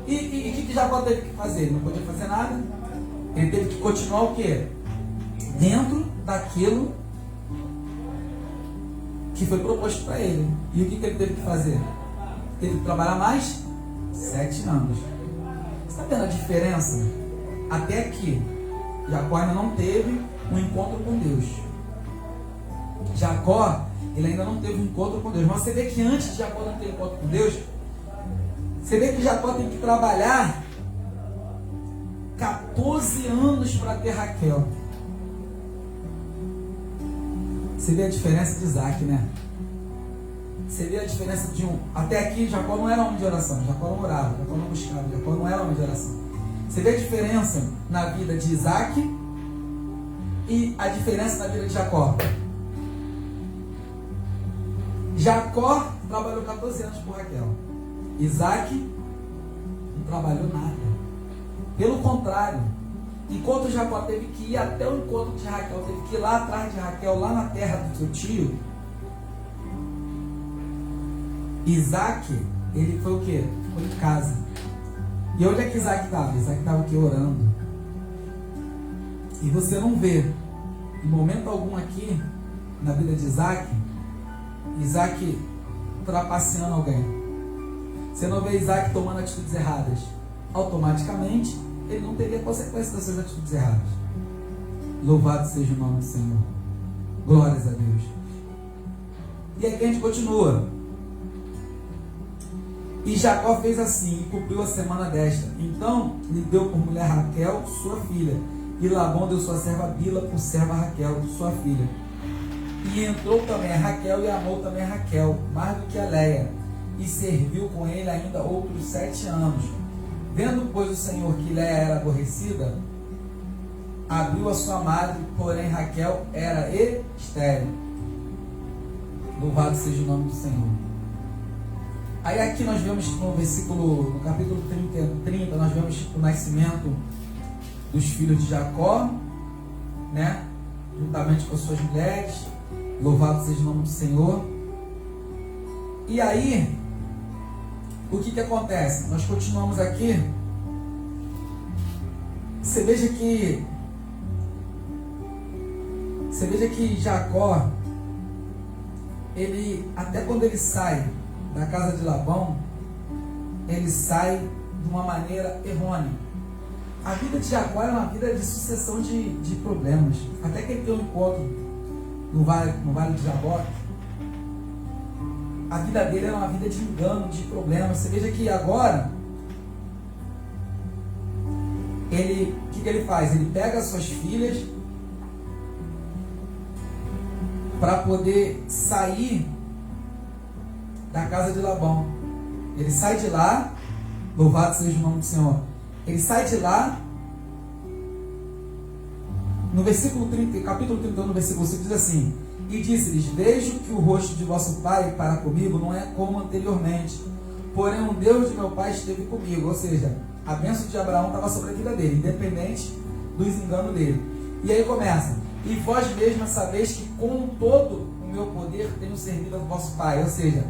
Speaker 1: E o que Jacó teve que fazer? Ele não podia fazer nada. Ele teve que continuar o quê? Dentro daquilo que foi proposto para ele. E o que ele teve que fazer? Teve que trabalhar mais 7 anos. Você está vendo a diferença? Até aqui, Jacó ainda não teve um encontro com Deus. Jacó, ele ainda não teve um encontro com Deus. Mas você vê que antes de Jacó não ter um encontro com Deus, você vê que Jacó tem que trabalhar 14 anos para ter Raquel. Você vê a diferença de Isaac, né? Você vê a diferença de um. Até aqui, Jacó não era homem de oração, Jacó não orava, Jacó não buscava, Jacó não era homem de oração. Você vê a diferença na vida de Isaac e a diferença na vida de Jacó. Jacó trabalhou 14 anos por Raquel. Isaac não trabalhou nada. Pelo contrário, enquanto Jacó teve que ir até o encontro de Raquel, teve que ir lá atrás de Raquel, lá na terra do seu tio, Isaac, ele foi o quê? Ficou em casa. E onde é que Isaac estava? Isaac estava aqui orando. E você não vê, em momento algum aqui, na vida de Isaac trapaceando alguém. Você não vê Isaac tomando atitudes erradas. Automaticamente, ele não teria consequência das suas atitudes erradas. Louvado seja o nome do Senhor. Glórias a Deus. E aqui a gente continua. E Jacó fez assim, e cumpriu a semana desta. Então lhe deu por mulher Raquel, sua filha. E Labão deu sua serva Bila por serva Raquel, sua filha. E entrou também a Raquel e amou também a Raquel, mais do que a Leia. E serviu com ele ainda outros 7 anos. Vendo, pois, o Senhor que Leia era aborrecida, abriu a sua madre, porém Raquel era estéril. Louvado seja o nome do Senhor. Aí aqui nós vemos no capítulo 30, nós vemos o nascimento dos filhos de Jacó, né? Juntamente com as suas mulheres. Louvado seja o nome do Senhor. E aí, o que acontece? Nós continuamos aqui. Você veja que Jacó, ele, até quando ele sai da casa de Labão, ele sai de uma maneira errônea. A vida de Jacó era uma vida de sucessão de problemas. Até que ele tem um encontro no vale de Jaboque, a vida dele era uma vida de engano, de problemas. Você veja que agora, o que ele faz? Ele pega as suas filhas para poder sair da casa de Labão. Ele sai de lá, louvado seja o nome do Senhor. Ele sai de lá, no versículo 30, capítulo 31, no versículo 5, diz assim: e disse-lhes: vejo que o rosto de vosso pai para comigo não é como anteriormente, porém o Deus de meu pai esteve comigo. Ou seja, a bênção de Abraão estava sobre a vida dele, independente dos enganos dele. E aí começa: e vós mesmos sabeis que com todo o meu poder tenho servido ao vosso pai. Ou seja,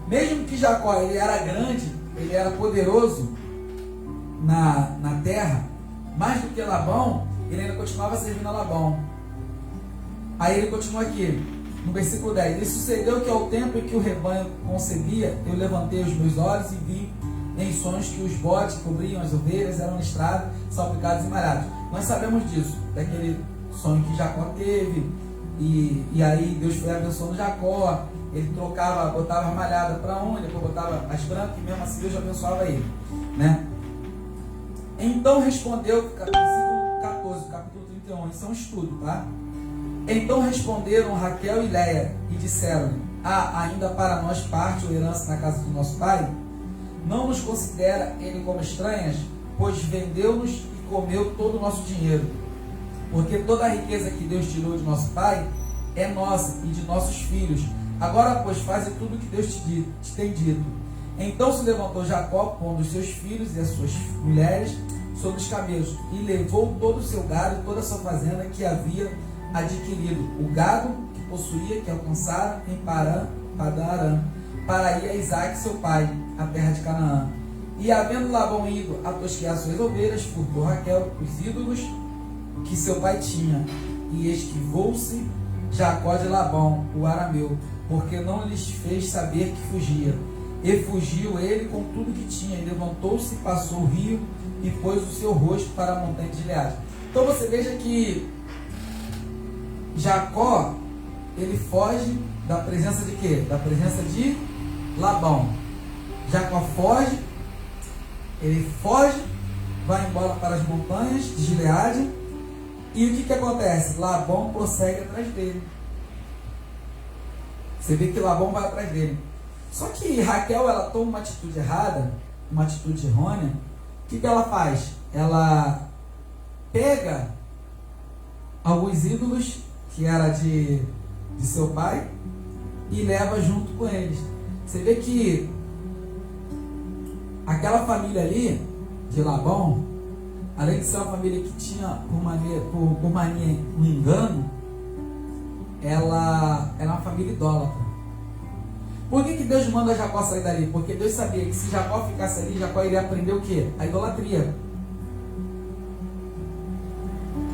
Speaker 1: mesmo que Jacó ele era grande, ele era poderoso na terra, mais do que Labão, ele ainda continuava servindo a Labão. Aí ele continua aqui, no versículo 10: e sucedeu que ao tempo em que o rebanho concebia, eu levantei os meus olhos e vi em sonhos que os bodes que cobriam as ovelhas eram listrados, salpicados e malhados. Nós sabemos disso, daquele sonho que Jacó teve, e aí Deus foi abençoando Jacó. Ele trocava, botava as malhadas para um, depois botava as brancas, e mesmo assim Deus abençoava ele, né? Então respondeu, versículo 14, capítulo 31, isso é um estudo, tá? Então responderam Raquel e Leia e disseram-lhe: ainda para nós parte ou herança na casa do nosso pai? Não nos considera ele como estranhas, pois vendeu-nos e comeu todo o nosso dinheiro. Porque toda a riqueza que Deus tirou de nosso pai é nossa e de nossos filhos. Agora, pois, faze tudo o que Deus te tem dito. Então se levantou Jacó, pondo os seus filhos e as suas mulheres sobre os camelos, e levou todo o seu gado e toda a sua fazenda que havia adquirido, o gado que possuía, que alcançara em Padan-Aram, para ir a Isaac seu pai, a terra de Canaã. E havendo Labão ido a tosquear suas ovelhas, furtou Raquel os ídolos que seu pai tinha, e esquivou-se Jacó de Labão, o arameu, porque não lhes fez saber que fugia. E fugiu ele com tudo que tinha, e levantou-se, passou o rio, e pôs o seu rosto para a montanha de Gileade. Então você veja que Jacó, ele foge da presença de quê? Da presença de Labão. Jacó foge, ele foge, vai embora para as montanhas de Gileade, e o que acontece? Labão prossegue atrás dele. Você vê que Labão vai atrás dele. Só que Raquel, ela toma uma atitude errada, uma atitude errônea. O que ela faz? Ela pega alguns ídolos que era de seu pai e leva junto com eles. Você vê que aquela família ali de Labão, além de ser uma família que tinha por mania um engano, ela era uma família idólatra. Por que Deus manda Jacó sair dali? Porque Deus sabia que se Jacó ficasse ali, Jacó iria aprender o quê? A idolatria.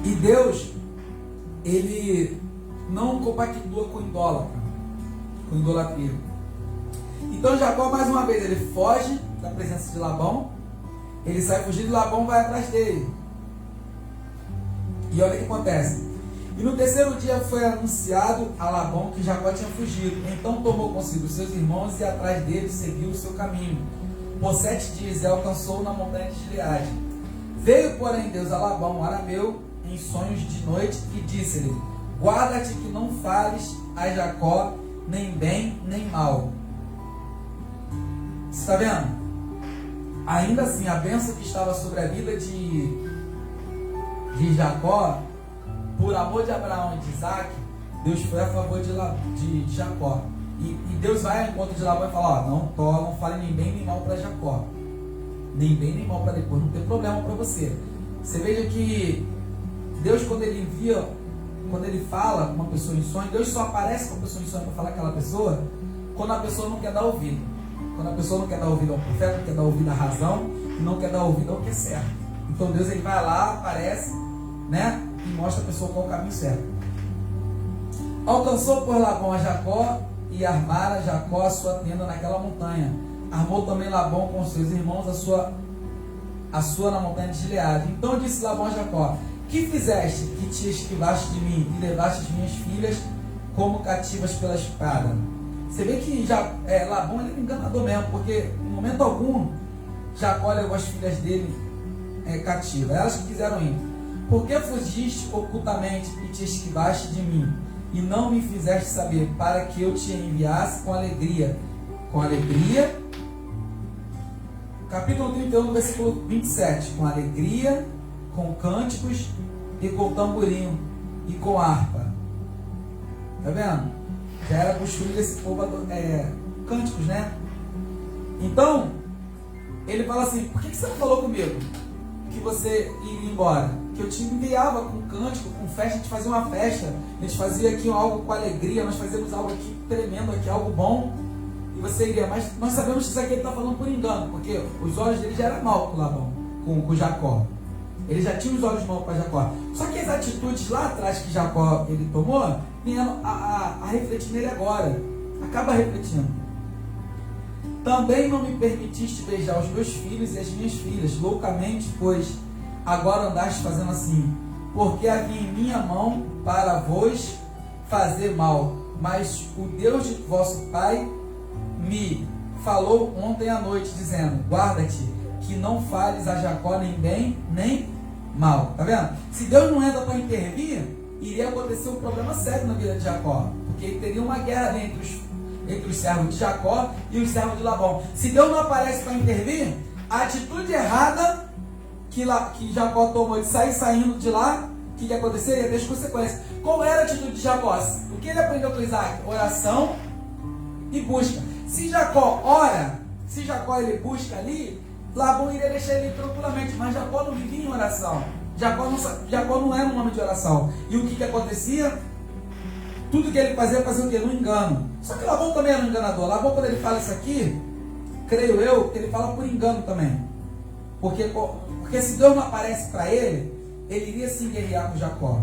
Speaker 1: E Deus, ele não compactua com idólatra, com idolatria. Então Jacó, mais uma vez, ele foge da presença de Labão, ele sai fugindo e Labão vai atrás dele. E olha o que acontece. E no terceiro dia foi anunciado a Labão que Jacó tinha fugido. Então tomou consigo seus irmãos e atrás dele seguiu o seu caminho. Por 7 dias e alcançou na montanha de Gileade. Veio, porém, Deus a Labão, o arameu, em sonhos de noite e disse-lhe: guarda-te que não fales a Jacó nem bem nem mal. Você está vendo? Ainda assim, a bênção que estava sobre a vida de Jacó, por amor de Abraão e de Isaac, Deus foi a favor de Jacó. E Deus vai ao encontro de Labão e fala: não fale nem bem nem mal para Jacó. Nem bem nem mal para depois, não tem problema para você. Você veja que Deus, quando ele fala com uma pessoa em sonho, Deus só aparece com a pessoa em sonho para falar com aquela pessoa quando a pessoa não quer dar ouvido. Quando a pessoa não quer dar ouvido ao profeta, não quer dar ouvido à razão, e não quer dar ouvido ao que é certo. Então Deus, ele vai lá, aparece, né, e mostra a pessoa qual é o caminho certo. Alcançou por Labão a Jacó e armara Jacó a sua tenda naquela montanha. Armou também Labão com seus irmãos a sua na montanha de Gileade. Então disse Labão a Jacó: que fizeste que te esquivaste de mim e levaste as minhas filhas como cativas pela espada? Você vê que Labão ele é enganador mesmo, porque em momento algum Jacó levou as filhas dele cativas, elas que quiseram ir. Por que fugiste ocultamente e te esquivaste de mim, e não me fizeste saber, para que eu te enviasse com alegria? Com alegria, capítulo 31, versículo 27, com alegria, com cânticos e com tamborim e com harpa. Tá vendo? Já era costume desse povo cânticos, né? Então, ele fala assim: por que você não falou comigo que você iria embora? Que eu te enviava com cântico, com festa, a gente fazia uma festa, a gente fazia aqui algo com alegria, nós fazíamos algo aqui tremendo, aqui, algo bom, e você iria. Mas nós sabemos que isso aqui ele está falando por engano, porque os olhos dele já eram maus com Labão, com Jacó. Ele já tinha os olhos maus para Jacó. Só que as atitudes lá atrás que Jacó ele tomou, vieram a refletir nele agora. Acaba refletindo. Também não me permitiste beijar os meus filhos e as minhas filhas loucamente, pois agora andaste fazendo assim. Porque havia em minha mão para vos fazer mal. Mas o Deus de vosso pai me falou ontem à noite, dizendo: guarda-te, que não fales a Jacó nem bem nem mal. Tá vendo? Se Deus não entra para intervir, iria acontecer um problema sério na vida de Jacó, porque teria uma guerra entre os servos de Jacó e os servos de Labão. Se Deus não aparece para intervir, a atitude errada que Jacó tomou de sair saindo de lá, o que ia acontecer? Ia ter as consequências. Qual era a atitude de Jacó? O que ele aprendeu com Isaac? Oração e busca. Se Jacó ora, se Jacó ele busca ali, Labão iria deixar ele tranquilamente, mas Jacó não vivia em oração. Jacó não era um homem de oração. E o que acontecia? Tudo que ele fazia o quê? No engano. Só que Labão também era um enganador. Labão, quando ele fala isso aqui, creio eu, que ele fala por engano também. Porque se Deus não aparece para ele, ele iria se guerrear com Jacó.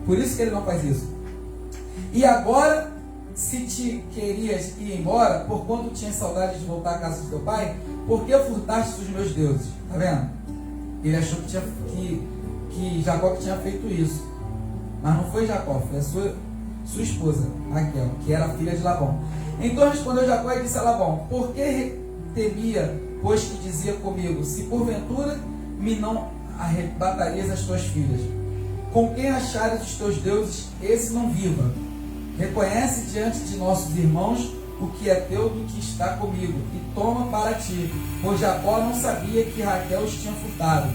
Speaker 1: Por isso que ele não faz isso. E agora, se te querias ir embora, por quanto tinhas saudade de voltar à casa do teu pai, por que furtaste os meus deuses? Tá vendo? Ele achou que Jacó tinha feito isso. Mas não foi Jacó, foi a sua esposa, Raquel, que era filha de Labão. Então respondeu Jacó e disse a Labão: por que temia, pois que dizia comigo: se porventura me não arrebatarias as tuas filhas? Com quem achares os teus deuses, esse não viva. reconhece diante de nossos irmãos o que é teu do que está comigo, e toma para ti, pois Jacó não sabia que Raquel os tinha furtado.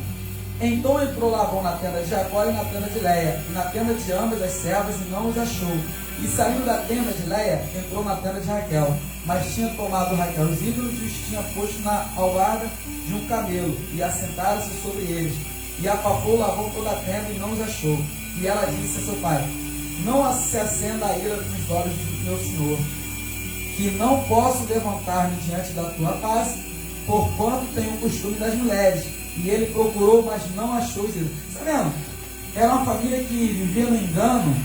Speaker 1: Então entrou Labão na tenda de Jacó e na tenda de Léia, e na tenda de ambas as servas, e não os achou. E saindo da tenda de Léia, entrou na tenda de Raquel, mas tinha tomado Raquel os ídolos e os tinha posto na albarda de um camelo, e assentaram-se sobre eles. E apalpou Labão toda a tenda e não os achou. E ela disse a seu pai: não se acenda a ira nos olhos do meu senhor, que não posso levantar-me diante da tua paz, porquanto tenho o costume das mulheres. E ele procurou, mas não achou os ídolos. Está vendo? Era uma família que vivia no engano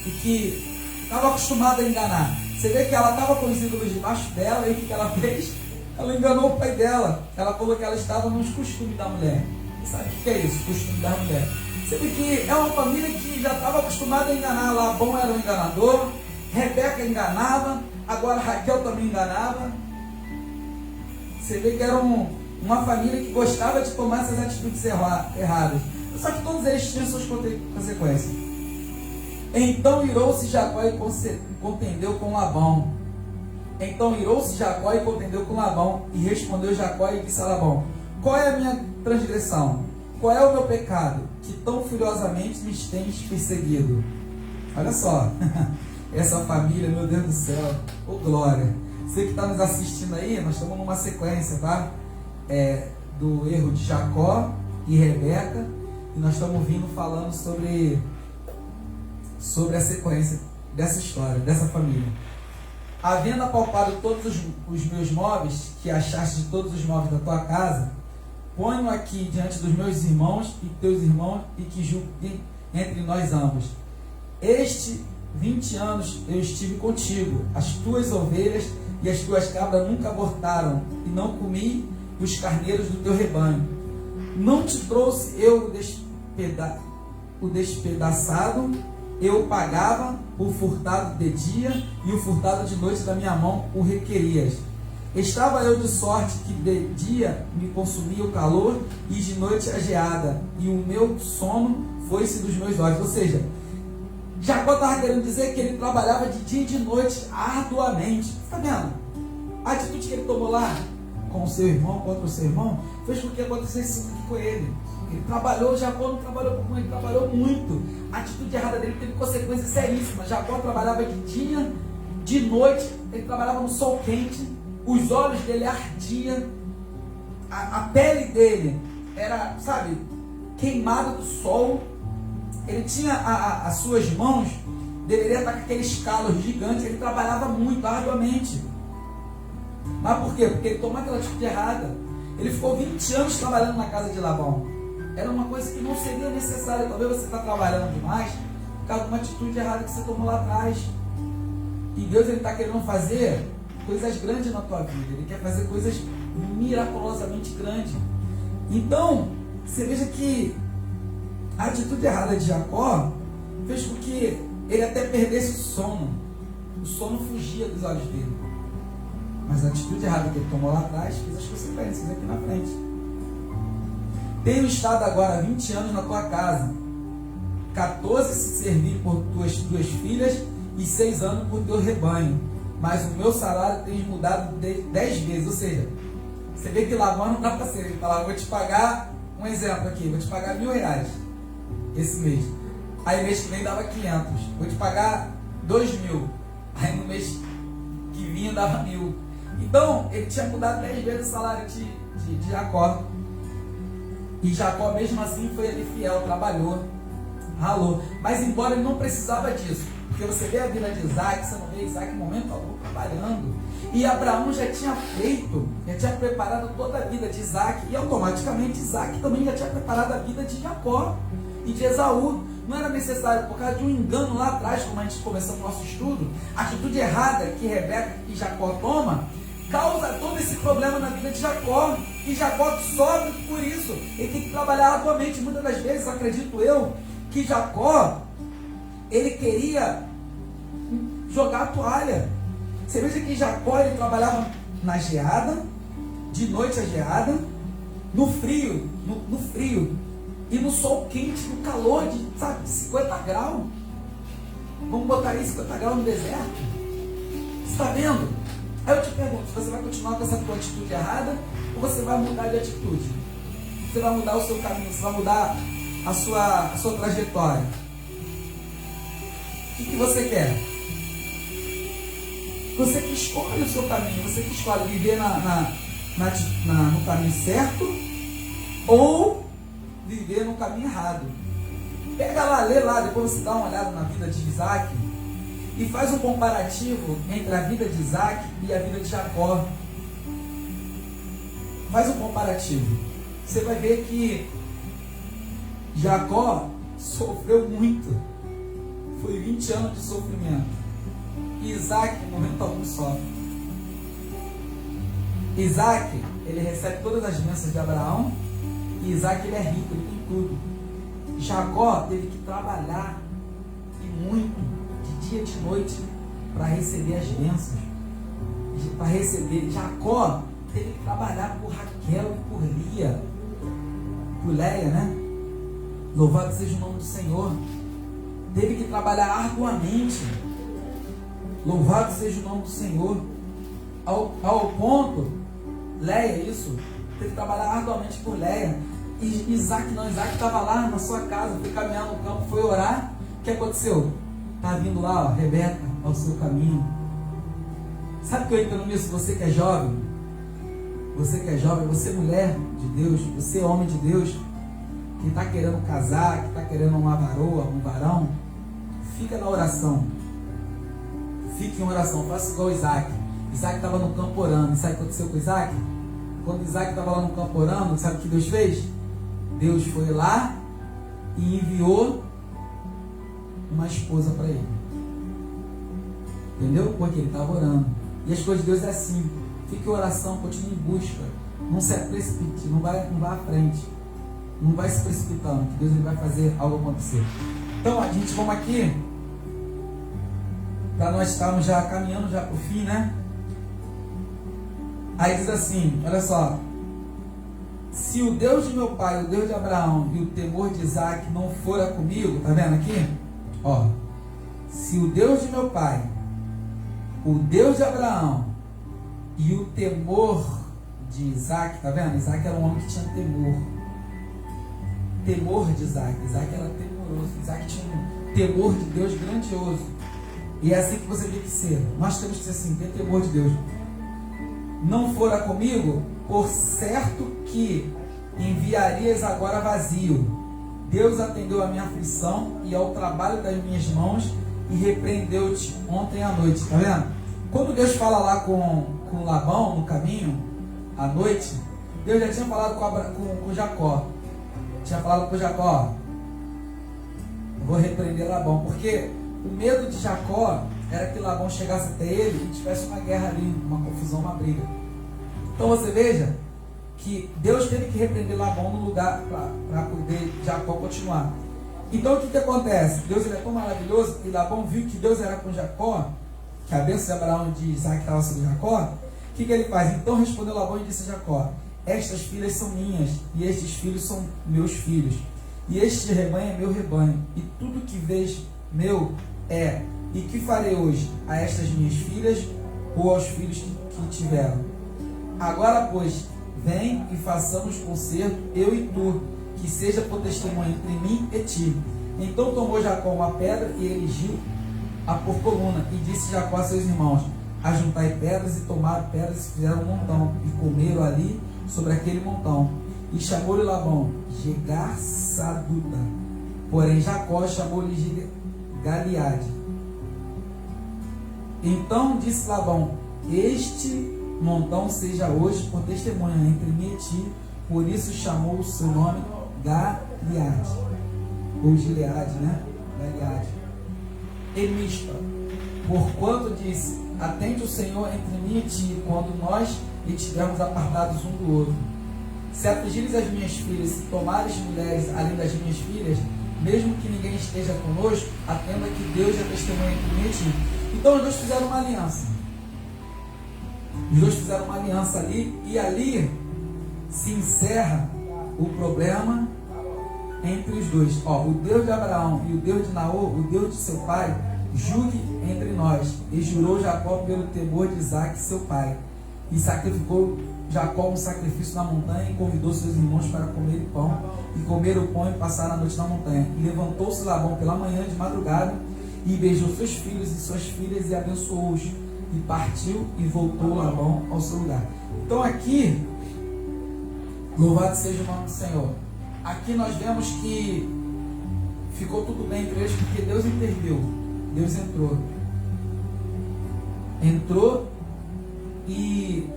Speaker 1: e que estava acostumada a enganar. Você vê que ela estava com os ídolos debaixo dela, e o que ela fez? Ela enganou o pai dela. Ela falou que ela estava nos costumes da mulher. E sabe o que é isso? Costume da mulher. Você vê que é uma família que já estava acostumada a enganar. Labão era um enganador, Rebeca enganava, agora Raquel também enganava. Você vê que era uma família que gostava de tomar essas atitudes erradas. Só que todos eles tinham suas consequências. Então irou-se Jacó e contendeu com Labão. E respondeu Jacó e disse a Labão: qual é a minha transgressão? Qual é o meu pecado, que tão furiosamente me tens perseguido? Olha só, essa família, meu Deus do céu, ô glória. Você que está nos assistindo aí, nós estamos numa sequência, tá? Do erro de Jacó e Rebeca, e nós estamos vindo falando sobre a sequência dessa história, dessa família. Havendo apalpado todos os meus móveis, que achaste de todos os móveis da tua casa, ponho aqui diante dos meus irmãos e teus irmãos, e que julguem entre nós ambos. 20 anos eu estive contigo, as tuas ovelhas e as tuas cabras nunca abortaram, e não comi os carneiros do teu rebanho. Não te trouxe eu o despedaçado, eu pagava o furtado de dia, e o furtado de noite da minha mão o requerias. Estava eu de sorte que de dia me consumia o calor, e de noite a geada, e o meu sono foi-se dos meus olhos. Ou seja, Jacó estava querendo dizer que ele trabalhava de dia e de noite arduamente. Está vendo? A atitude que ele tomou lá com o seu irmão, contra o seu irmão, fez com que acontecesse isso aqui com ele. Ele trabalhou, Jacó não trabalhou pouco, ele trabalhou muito. A atitude errada dele teve consequências seríssimas. Jacó trabalhava de dia, de noite, ele trabalhava no sol quente, os olhos dele ardiam, a pele dele era, sabe, queimada do sol. Ele tinha as suas mãos, deveria estar com aqueles calos gigantes. Ele trabalhava muito, arduamente. Mas por quê? Porque ele tomou aquela atitude errada. Ele ficou 20 anos trabalhando na casa de Labão. Era uma coisa que não seria necessária. Talvez você está trabalhando demais por causa de uma atitude errada que você tomou lá atrás. E Deus está querendo fazer coisas grandes na tua vida. Ele quer fazer coisas miraculosamente grandes. Então, você veja que a atitude errada de Jacó fez com que ele até perdesse o sono. O sono fugia dos olhos dele. Mas a atitude errada que ele tomou lá atrás fez as consequências aqui na frente. Tenho estado agora 20 anos na tua casa, 14 se servir por tuas filhas e 6 anos por teu rebanho. Mas o meu salário tem mudado 10 vezes. Ou seja, você vê que Labão não dá para ser. Ele fala: vou te pagar, um exemplo aqui, vou te pagar R$1.000 esse mês. Aí mês que vem dava 500. Vou te pagar 2.000. Aí no mês que vinha dava 1.000. Então, ele tinha mudado 10 vezes o salário de Jacó. E Jacó, mesmo assim, foi ali fiel, trabalhou, ralou. Mas embora ele não precisava disso, porque você vê a vida de Isaac, você não vê Isaac em momento algum trabalhando. E Abraão já tinha preparado toda a vida de Isaac, e automaticamente Isaac também já tinha preparado a vida de Jacó e de Esaú. Não era necessário, por causa de um engano lá atrás, como a gente começou o nosso estudo, a atitude errada que Rebeca e Jacó toma, causa todo esse problema na vida de Jacó. E Jacó sofre por isso. Ele tem que trabalhar arduamente. Muitas das vezes, acredito eu, que Jacó, ele queria jogar a toalha. Você veja que Jacó, ele trabalhava na geada, de noite a geada, no frio, no frio, e no sol quente, no calor de 50 graus. Vamos botar aí 50 graus no deserto? Você está vendo? Aí eu te pergunto, você vai continuar com essa tua atitude errada ou você vai mudar de atitude? Você vai mudar o seu caminho, você vai mudar a sua trajetória. O que você quer? Você que escolhe o seu caminho, você que escolhe viver no caminho certo ou viver no caminho errado. Pega lá, lê lá, depois você dá uma olhada na vida de Isaac e faz um comparativo entre a vida de Isaac e a vida de Jacó. Faz um comparativo. Você vai ver que Jacó sofreu muito. Foi 20 anos de sofrimento. E Isaac, em momento algum, sofre. Isaac, ele recebe todas as bênçãos de Abraão. E Isaac, ele é rico, ele tem tudo. Jacó teve que trabalhar e muito, de dia e de noite, para receber as bênçãos. Para receber. Jacó teve que trabalhar por Raquel e por Lia. Por Leia, né? Louvado seja o nome do Senhor. Teve que trabalhar arduamente. Louvado seja o nome do Senhor. Ao ponto, Leia, isso, teve que trabalhar arduamente por Leia. E Isaac não, Isaac estava lá na sua casa, foi caminhar no campo, foi orar. O que aconteceu? Está vindo lá, ó, Rebeca, ao seu caminho. Sabe o que eu entendo nisso? Você que é jovem, você mulher de Deus, você homem de Deus, que está querendo casar, que está querendo uma varoa, um varão, fica na oração. Fique em oração, faça igual Isaac. Isaac estava no campo orando. Sabe o que aconteceu com Isaac? Quando Isaac estava lá no campo orando, sabe o que Deus fez? Deus foi lá e enviou uma esposa para ele. Entendeu? Porque ele estava orando. E as coisas de Deus é assim. Fique em oração, continue em busca. Não se precipite, não vai à frente. Não vai se precipitando, que Deus ele vai fazer algo acontecer. Então, a gente vamos aqui, para nós estarmos já caminhando já para o fim, né? Aí diz assim, olha só. Se o Deus de meu pai, o Deus de Abraão e o temor de Isaac não fora comigo, tá vendo aqui? Ó, se o Deus de meu pai, o Deus de Abraão e o temor de Isaac, tá vendo? Isaac era um homem que tinha temor. Temor de Isaac. Isaac era temoroso. Isaac tinha um temor de Deus grandioso. E é assim que você tem que ser. Nós temos que ser assim, ter temor de Deus. Não fora comigo, por certo que enviarias agora vazio. Deus atendeu a minha aflição e ao trabalho das minhas mãos e repreendeu-te ontem à noite. Tá vendo? Quando Deus fala lá com Labão no caminho, à noite, Deus já tinha falado com Jacó. Tinha falado com Jacó, vou repreender Labão, porque o medo de Jacó era que Labão chegasse até ele e tivesse uma guerra ali, uma confusão, uma briga. Então você veja que Deus teve que repreender Labão no lugar para poder Jacó continuar. Então o que acontece? Deus ele é tão maravilhoso e Labão viu que Deus era com Jacó, que a bênção de Abraão e de Isaac estava sobre Jacó. O que ele faz? Então respondeu Labão e disse a Jacó: estas filhas são minhas, e estes filhos são meus filhos, e este rebanho é meu rebanho, e tudo que vês meu é. E que farei hoje a estas minhas filhas ou aos filhos que tiveram? Agora, pois, vem e façamos concerto, eu e tu, que seja por testemunho entre mim e ti. Então tomou Jacó uma pedra e erigiu-a por coluna, e disse Jacó a seus irmãos: ajuntai pedras, e tomaram pedras e fizeram um montão, e comeram ali sobre aquele montão. E chamou-lhe Labão Jegar-Saduta, porém Jacó chamou-lhe Galiade. Então disse Labão: este montão seja hoje por testemunha entre mim e ti. Por isso chamou o seu nome Galiade, ou Gileade, né? Galiade. E Mispa, porquanto disse: atende o Senhor entre mim e ti, quando nós estivermos apartados um do outro. Se afligires as minhas filhas, se tomares mulheres além das minhas filhas, mesmo que ninguém esteja conosco, atenda que Deus é testemunha entre mim e ti. Então os dois fizeram uma aliança. Os dois fizeram uma aliança ali, e ali se encerra o problema entre os dois. Ó, o Deus de Abraão e o Deus de Naor, o Deus de seu pai, julgue entre nós. E jurou Jacó pelo temor de Isaque, seu pai. E sacrificou Jacó um sacrifício na montanha e convidou seus irmãos para comer pão. E comeram o pão e passaram a noite na montanha. E levantou-se Labão pela manhã de madrugada e beijou seus filhos e suas filhas e abençoou-os. E partiu e voltou Labão ao seu lugar. Então aqui, louvado seja o nome do Senhor. Aqui nós vemos que ficou tudo bem entre eles porque Deus interviu. Deus entrou e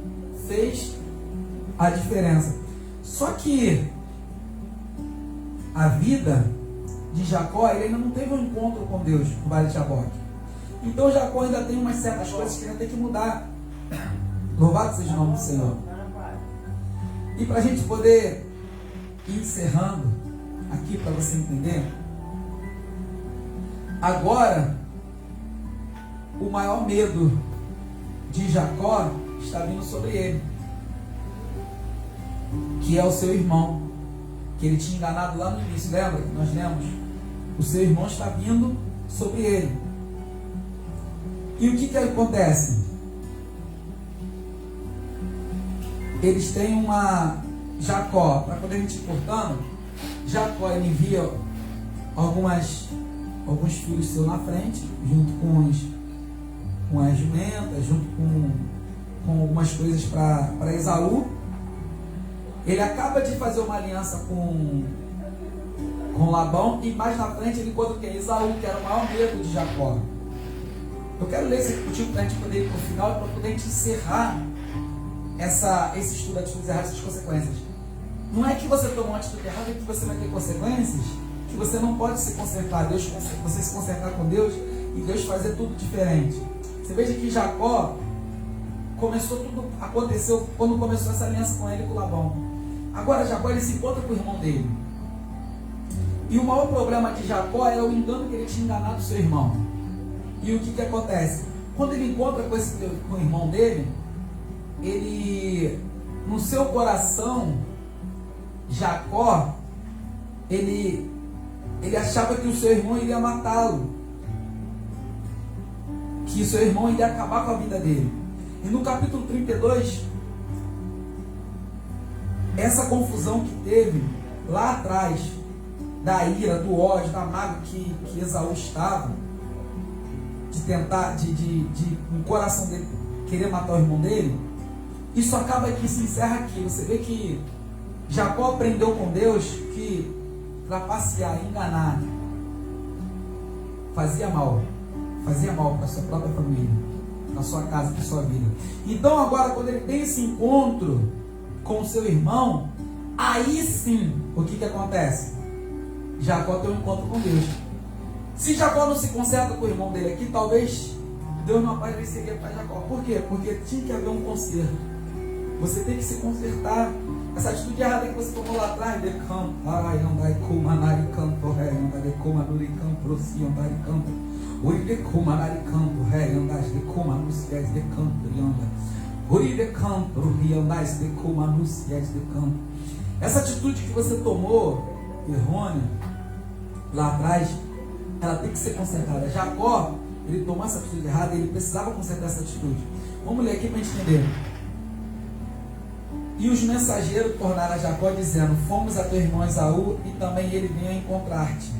Speaker 1: fez a diferença. Só que a vida de Jacó, ele ainda não teve um encontro com Deus no Vale de Jaboque. Então Jacó ainda tem umas certas coisas que ainda tem que mudar. Louvado seja o nome do Senhor. E para a gente poder ir encerrando aqui, para você entender, agora o maior medo de Jacó está vindo sobre ele, que é o seu irmão, que ele tinha enganado lá no início. Lembra que nós lemos? O seu irmão está vindo sobre ele. E o que acontece? Eles têm uma... Jacó, para poder a gente ir cortando, Jacó ele envia alguns filhos seus na frente, junto com as jumentas, junto com algumas coisas para Esaú. Ele acaba de fazer uma aliança com Labão, e mais na frente ele encontra quem? Esaú, que era o maior medo de Jacó. Eu quero ler isso aqui contigo para a gente poder ir para o final, para poder a gente encerrar esse estudo de atitudes erradas e suas consequências. Não é que você tomou uma atitude errada que você vai ter consequências, que você não pode se consertar. Você se consertar com Deus e Deus fazer tudo diferente. Você veja que Jacó aconteceu quando começou essa aliança com ele e com Labão. Agora Jacó ele se encontra com o irmão dele. E o maior problema de Jacó era o engano que ele tinha enganado o seu irmão. E o que acontece? Quando ele encontra com o irmão dele, ele, no seu coração, Jacó, ele achava que o seu irmão iria matá-lo, que o seu irmão iria acabar com a vida dele. E no capítulo 32, essa confusão que teve lá atrás, da ira, do ódio, da mágoa que Esaú estava, de tentar, no coração dele, querer matar o irmão dele, isso acaba aqui, se encerra aqui. Você vê que Jacó aprendeu com Deus que trapacear, enganar, fazia mal para a sua própria família, para a sua casa, para a sua vida. Então agora, quando ele tem esse encontro com o seu irmão, aí sim, o que acontece? Jacó tem um encontro com Deus. Se Jacó não se conserta com o irmão dele aqui, talvez Deus não apareceria para Jacó. Por quê? Porque tinha que haver um conserto. Você tem que se consertar. Essa atitude errada que você tomou lá atrás, de campo, andai com manari campo, rei, andai com manuri campo, si, andai campo, uri de com manari campo, rei, andai de com manusias de campo, rianda, uri de campo, ri, andai de com manusias de campo. Essa atitude que você tomou, errônea, lá atrás, ela tem que ser consertada. Jacó, ele tomou essa atitude errada, ele precisava consertar essa atitude. Vamos ler aqui para a gente entender. E os mensageiros tornaram a Jacó dizendo: fomos a teu irmão Esaú, e também ele veio encontrar-te,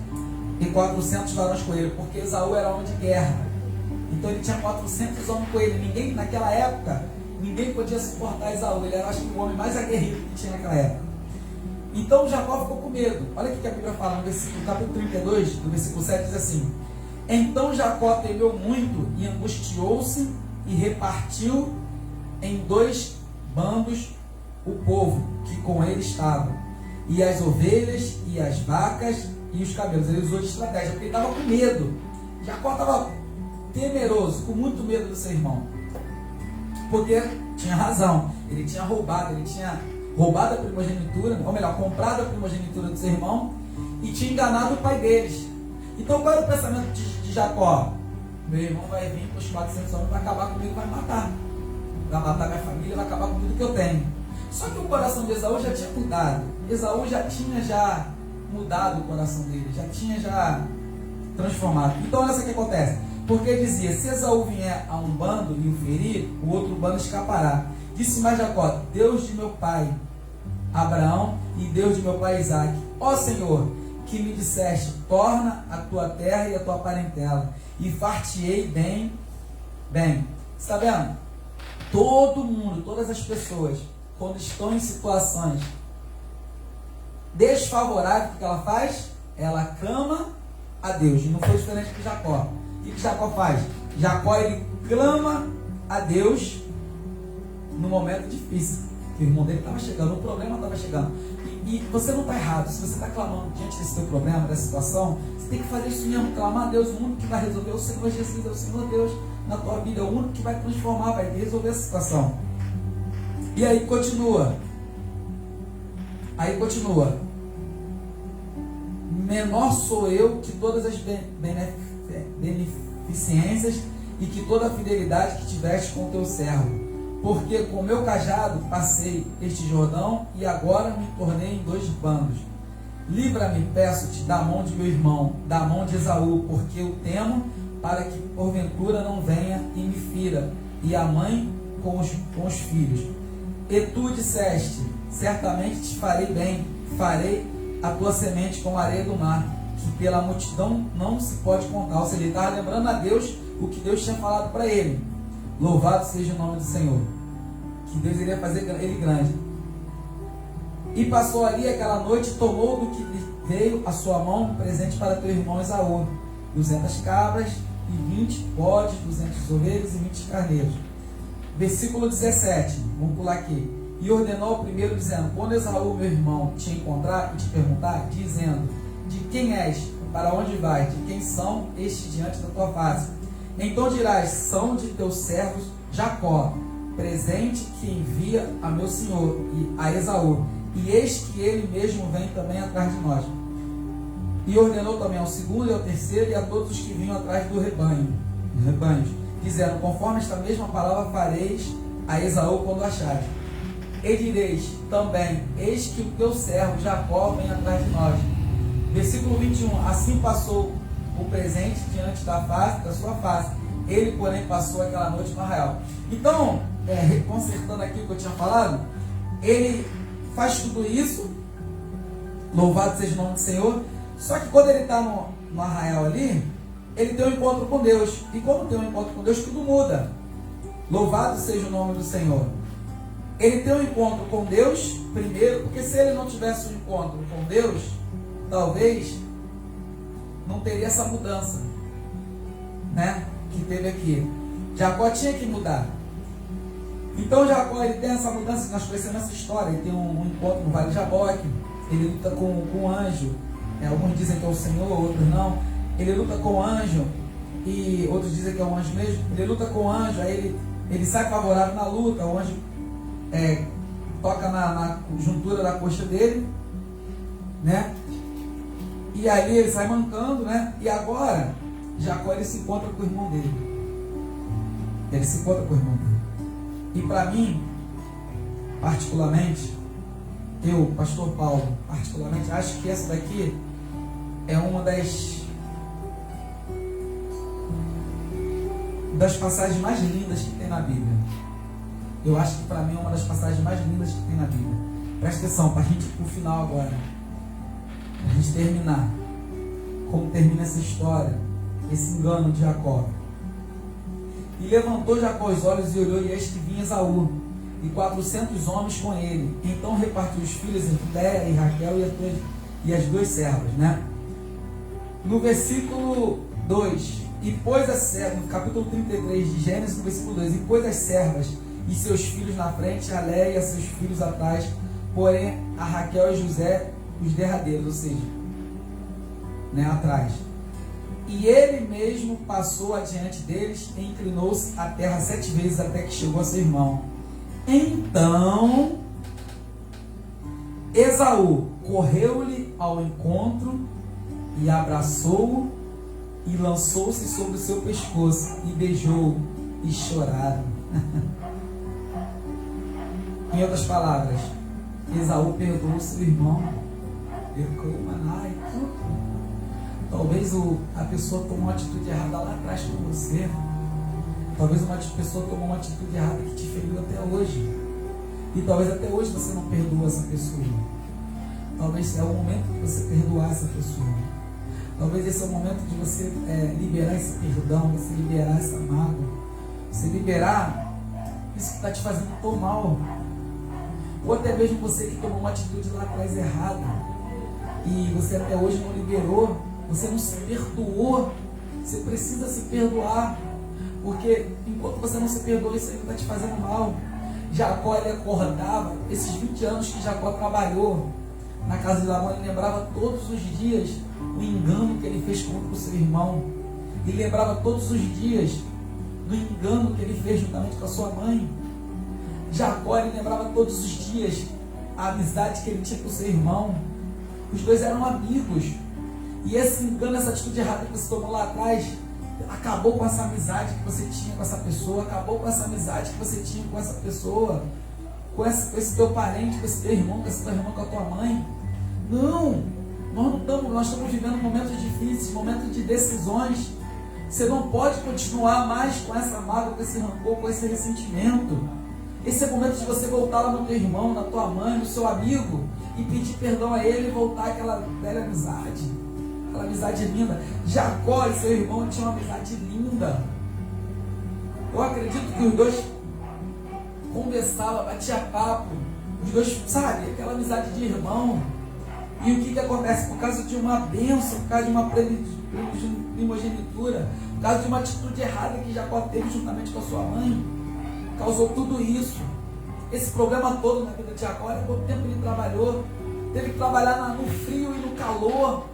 Speaker 1: e 400 varões com ele, porque Esaú era homem de guerra. Então ele tinha 400 homens com ele. Ninguém, naquela época, ninguém podia suportar Esaú. Ele era, acho que, o homem mais aguerrido que tinha naquela época. Então Jacó ficou com medo. Olha o que a Bíblia fala no capítulo 32, no versículo 7, diz assim: então Jacó temeu muito e angustiou-se e repartiu em 2 bandos o povo que com ele estava, e as ovelhas, e as vacas, e os camelos. Ele usou de estratégia, porque ele estava com medo. Jacó estava temeroso, com muito medo do seu irmão, porque tinha razão, ele tinha roubado a primogenitura, ou melhor, comprado a primogenitura do seu irmão, e tinha enganado o pai deles. Então qual era o pensamento de Jacó? Meu irmão vai vir com os 400 homens, vai acabar comigo, vai matar minha família, vai acabar com tudo que eu tenho. Só que o coração de Esaú já tinha mudado. Esaú já tinha mudado o coração dele, já tinha transformado. Então olha só o que acontece. Porque dizia, se Esaú vier a um bando e o ferir, o outro bando escapará. Disse mais Jacó, Deus de meu pai Abraão e Deus de meu pai Isaque, ó Senhor, que me disseste, torna a tua terra e a tua parentela, e far-te-ei bem. Está vendo? Todo mundo, todas as pessoas, quando estão em situações desfavoráveis, o que ela faz? Ela clama a Deus. E não foi diferente de Jacó. O que Jacó faz? Jacó, ele clama a Deus no momento difícil. Que o irmão dele estava chegando, o problema estava chegando. E você não está errado. Se você está clamando diante desse teu problema, dessa situação, você tem que fazer isso mesmo. Clamar a Deus, o único que vai resolver é o Senhor Jesus, é o Senhor Deus na tua vida, é o único que vai transformar, vai resolver essa situação. E aí continua. Menor sou eu que todas as beneficências e que toda a fidelidade que tiveste com o teu servo. Porque com meu cajado passei este Jordão e agora me tornei em 2 bandos. Livra-me, peço-te, da mão de meu irmão, da mão de Esaú, porque eu temo para que porventura não venha e me fira, e a mãe com os filhos. E tu disseste, certamente te farei bem, farei a tua semente como a areia do mar, que pela multidão não se pode contar. Ou seja, ele estava lembrando a Deus o que Deus tinha falado para ele. Louvado seja o nome do Senhor, que Deus iria fazer ele grande. E passou ali aquela noite, tomou do que lhe veio a sua mão, presente para teu irmão Esaú, 200 cabras e 20 bodes, 200 ovelhas e 20 carneiros. Versículo 17, vamos pular aqui. E ordenou ao primeiro, dizendo, quando Esaú, meu irmão, te encontrar e te perguntar, dizendo, de quem és, para onde vais, de quem são estes diante da tua face? Então dirás, são de teus servos Jacó, presente que envia a meu senhor, e a Esaú, e eis que ele mesmo vem também atrás de nós. E ordenou também ao segundo e ao terceiro, e a todos os que vinham atrás do rebanhos, dizendo, conforme esta mesma palavra fareis a Esaú quando achares. E direis também, eis que o teu servo Jacó vem atrás de nós. Versículo 21, assim passou o presente diante da sua face. Ele, porém, passou aquela noite no arraial. Então, consertando aqui o que eu tinha falado, ele faz tudo isso, louvado seja o nome do Senhor, só que quando ele está no arraial ali, ele tem um encontro com Deus. E quando tem um encontro com Deus, tudo muda. Louvado seja o nome do Senhor. Ele tem um encontro com Deus primeiro, porque se ele não tivesse um encontro com Deus, talvez não teria essa mudança, né, que teve aqui. Jacó tinha que mudar. Então Jacó, ele tem essa mudança, nós conhecemos essa história. Ele tem um encontro no Vale de Jaboque, ele luta com um anjo, alguns dizem que é o Senhor, outros não. Ele luta com o anjo, e outros dizem que é um anjo mesmo. Ele luta com o anjo, aí ele sai favorável na luta, o anjo toca na juntura da coxa dele, né? E aí ele sai mancando, né? E agora, Jacó, ele se encontra com o irmão dele. E para mim, particularmente, eu, pastor Paulo, particularmente, acho que essa daqui é uma das passagens mais lindas que tem na Bíblia. Eu acho que para mim é uma das passagens mais lindas que tem na Bíblia. Presta atenção, para a gente ir para o final agora. A gente terminar, como termina essa história, esse engano de Jacó. E levantou Jacó os olhos e olhou, e eis que vinha Esaú, e 400 homens com ele. Então repartiu os filhos entre Léia e Raquel e as 2 servas, né? No versículo 2, e pôs as servas, no capítulo 33 de Gênesis, no versículo 2, e pôs as servas e seus filhos na frente, a Léia e seus filhos atrás, porém a Raquel e José os derradeiros, ou seja, né, atrás. E ele mesmo passou adiante deles e inclinou-se à terra 7 vezes até que chegou a seu irmão. Então Esaú correu-lhe ao encontro e abraçou-o e lançou-se sobre o seu pescoço e beijou-o e choraram. Em outras palavras, Esaú perdoou seu irmão. Talvez a pessoa tomou uma atitude errada lá atrás com você. Talvez uma pessoa tomou uma atitude errada que te feriu até hoje. E talvez até hoje você não perdoa essa pessoa. Talvez é o momento de você perdoar essa pessoa. Talvez esse é o momento de você liberar esse perdão, você liberar essa mágoa, você liberar isso que está te fazendo tão mal. Ou até mesmo você que tomou uma atitude lá atrás errada e você até hoje não liberou, você não se perdoou. Você precisa se perdoar, porque enquanto você não se perdoa, isso ainda está te fazendo mal. Jacó, ele acordava, esses 20 anos que Jacó trabalhou na casa de Labão, ele lembrava todos os dias o engano que ele fez contra o seu irmão. Ele lembrava todos os dias do engano que ele fez juntamente com a sua mãe. Jacó, ele lembrava todos os dias a amizade que ele tinha com o seu irmão. Os dois eram amigos. E esse engano, essa atitude errada que você tomou lá atrás, acabou com essa amizade que você tinha com essa pessoa, acabou com essa amizade que você tinha com essa pessoa, com esse teu parente, com esse teu irmão, com essa tua irmã, com a tua mãe. Não, nós estamos vivendo momentos difíceis, momentos de decisões. Você não pode continuar mais com essa mágoa, com esse rancor, com esse ressentimento. Esse é o momento de você voltar lá no teu irmão, na tua mãe, no seu amigo, e pedir perdão a ele e voltar àquela velha amizade. Aquela amizade linda. Jacó e seu irmão tinham uma amizade linda. Eu acredito que os dois conversavam, batiam papo. Os dois, sabe, aquela amizade de irmão. E o que acontece? Por causa de uma bênção, por causa de uma primogenitura, por causa de uma atitude errada que Jacó teve juntamente com a sua mãe, causou tudo isso. Esse problema todo na vida de Jacó, olha quanto tempo ele trabalhou. Teve que trabalhar no frio e no calor.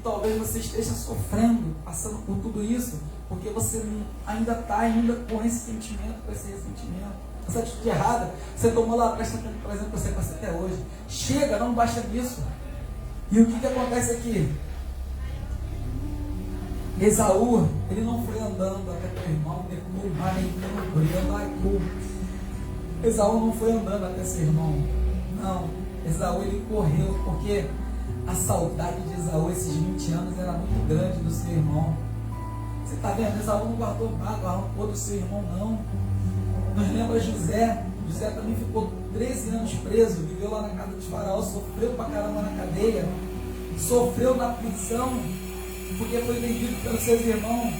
Speaker 1: Talvez você esteja sofrendo, passando por tudo isso, porque você ainda está com esse sentimento, com esse ressentimento, essa atitude errada. Você tomou lá atrás, está trazendo consequência até hoje. Chega, não baixa nisso. E o que acontece aqui? Esaú, ele não foi andando até teu irmão, Esaú não foi andando até seu irmão. Não, Esaú ele correu, porque a saudade de Esaú, esses 20 anos, era muito grande do seu irmão. Você está vendo? Esaú não guardou mágoa, arrancou do seu irmão, não. Nos lembra José. José também ficou 13 anos preso, viveu lá na casa de Faraó, sofreu pra caramba na cadeia, sofreu na prisão, porque foi vendido pelos seus irmãos.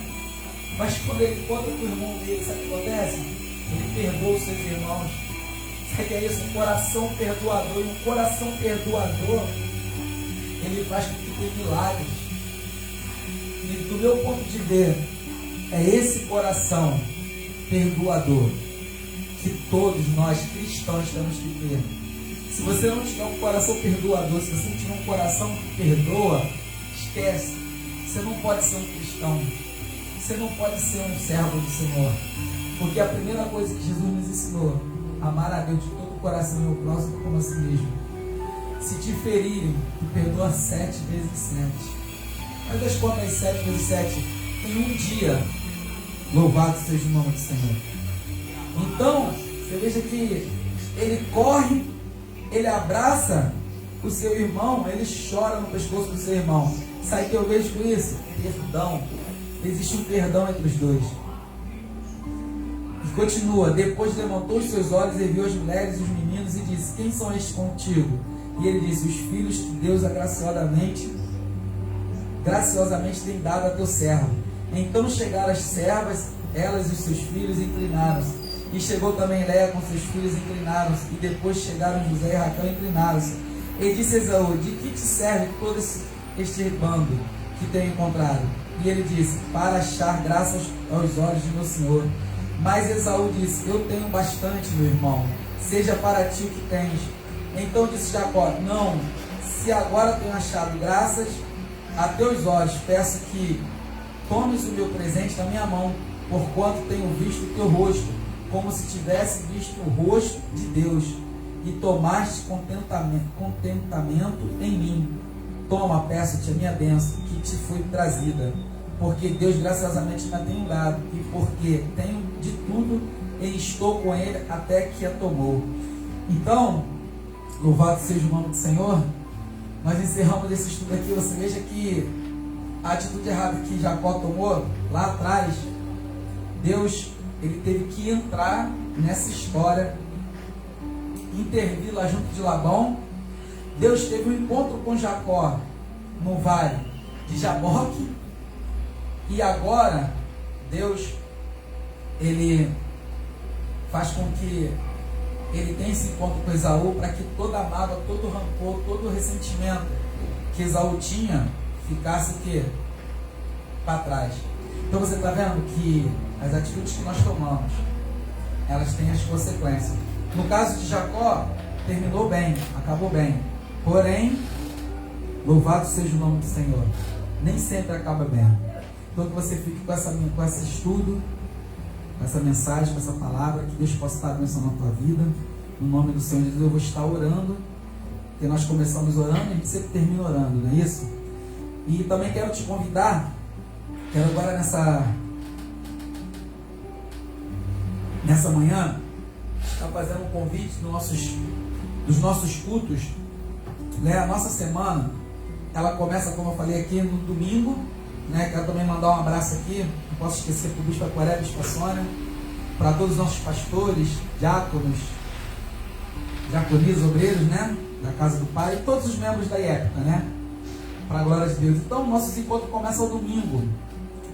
Speaker 1: Mas quando ele conta para o irmão dele, sabe o que acontece? Ele perdoa os seus irmãos. Sabe o que é isso? Um coração perdoador. E um coração perdoador, ele faz com que tenha milagres. E do meu ponto de ver, é esse coração perdoador que todos nós cristãos temos que ter. Se você não tiver um coração perdoador, se você não tiver um coração que perdoa, esquece. Você não pode ser um cristão. Você não pode ser um servo do Senhor. Porque a primeira coisa que Jesus nos ensinou, amar a Deus de todo o coração e o próximo como a si mesmo. Se te ferirem, tu perdoa 7 vezes 7. Mas as contas 7 vezes 7 em um dia. Louvado seja o nome do Senhor. Então, você veja que ele corre, ele abraça o seu irmão, ele chora no pescoço do seu irmão. Sabe o que eu vejo com isso? Perdão. Existe um perdão entre os dois. E continua. Depois levantou os seus olhos e viu as mulheres e os meninos e disse: quem são estes contigo? E ele disse: os filhos que Deus graciosamente tem dado a teu servo. Então chegaram as servas, elas e os seus filhos, e inclinaram-se. E chegou também Léa com seus filhos, e inclinaram-se. E depois chegaram José e Raquel, e inclinaram-se. E disse Esaú: de que te serve todo este bando que tenho encontrado? E ele disse: para achar graça aos olhos de meu senhor. Mas Esaú disse: eu tenho bastante, meu irmão, seja para ti o que tens. Então disse Jacó: não, se agora tenho achado graças a teus olhos, peço que tomes o meu presente na minha mão, porquanto tenho visto o teu rosto, como se tivesse visto o rosto de Deus, e tomaste contentamento em mim. Toma, peço-te a minha bênção, que te foi trazida, porque Deus graciosamente me tem dado, e porque tenho de tudo, e estou com ele até que a tomou. Então, louvado seja o nome do Senhor. nós encerramos esse estudo aqui, você veja que a atitude errada que Jacó tomou lá atrás, Deus, ele teve que entrar nessa história, intervir lá junto de Labão. Deus teve um encontro com Jacó no vale de Jaboque, e agora Deus, ele faz com que ele tenha esse encontro com Esaú, para que toda a mágoa, todo o rancor, todo o ressentimento que Esaú tinha ficasse o quê? Para trás. Então você está vendo que as atitudes que nós tomamos, elas têm as consequências. No caso de Jacó, terminou bem, acabou bem. Porém, louvado seja o nome do Senhor, nem sempre acaba bem. Então que você fique com esse estudo, com essa mensagem, com essa palavra, que Deus possa estar abençoando a tua vida. No nome do Senhor Jesus, eu vou estar orando, porque nós começamos orando e a gente sempre termina orando, não é isso? E também quero te convidar, quero agora nessa manhã, estar fazendo um convite dos nossos cultos, né? A nossa semana, ela começa, como eu falei aqui, no domingo, né? Quero também mandar um abraço aqui, não posso esquecer, para o Bispo Aquaré, Bispo Sônia, para todos os nossos pastores, diáconos, diaconisas, obreiros, né? Da casa do Pai, e todos os membros da época, né? Para a glória de Deus. Então, nossos encontros começam no domingo,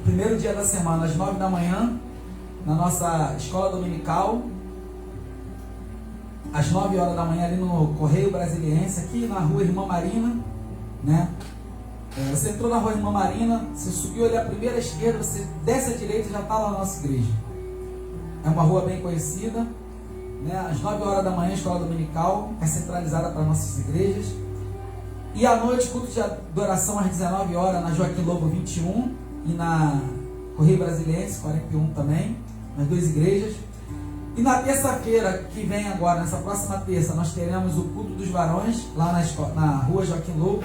Speaker 1: primeiro dia da semana, às 9 da manhã, na nossa escola dominical, às 9 horas da manhã, ali no Correio Brasiliense, aqui na rua Irmã Marina, né? Você entrou na rua Irmã Marina, você subiu ali à primeira esquerda, você desce à direita e já está lá na nossa igreja. É uma rua bem conhecida, né? Às 9 horas da manhã, a escola dominical é centralizada para nossas igrejas. E à noite, culto de adoração às 19 horas, na Joaquim Lobo 21 e na Correio Brasiliense 41 também, nas duas igrejas. E na terça-feira que vem agora, nessa próxima terça, nós teremos o culto dos varões, lá na rua Joaquim Lobo,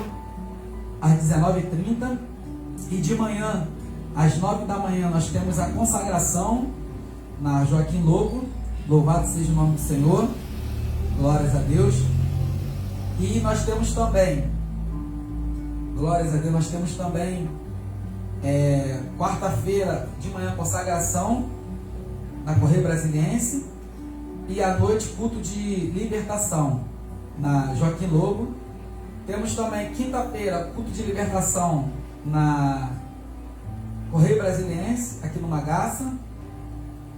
Speaker 1: às 19h30. E de manhã, às 9 da manhã, nós temos a consagração na Joaquim Lobo. Louvado seja o nome do Senhor, glórias a Deus. E nós temos também, glórias a Deus, nós temos também quarta-feira de manhã consagração na Correio Brasiliense, e à noite culto de libertação na Joaquim Lobo. Temos também quinta-feira culto de libertação na Correio Brasiliense, aqui no Magaça.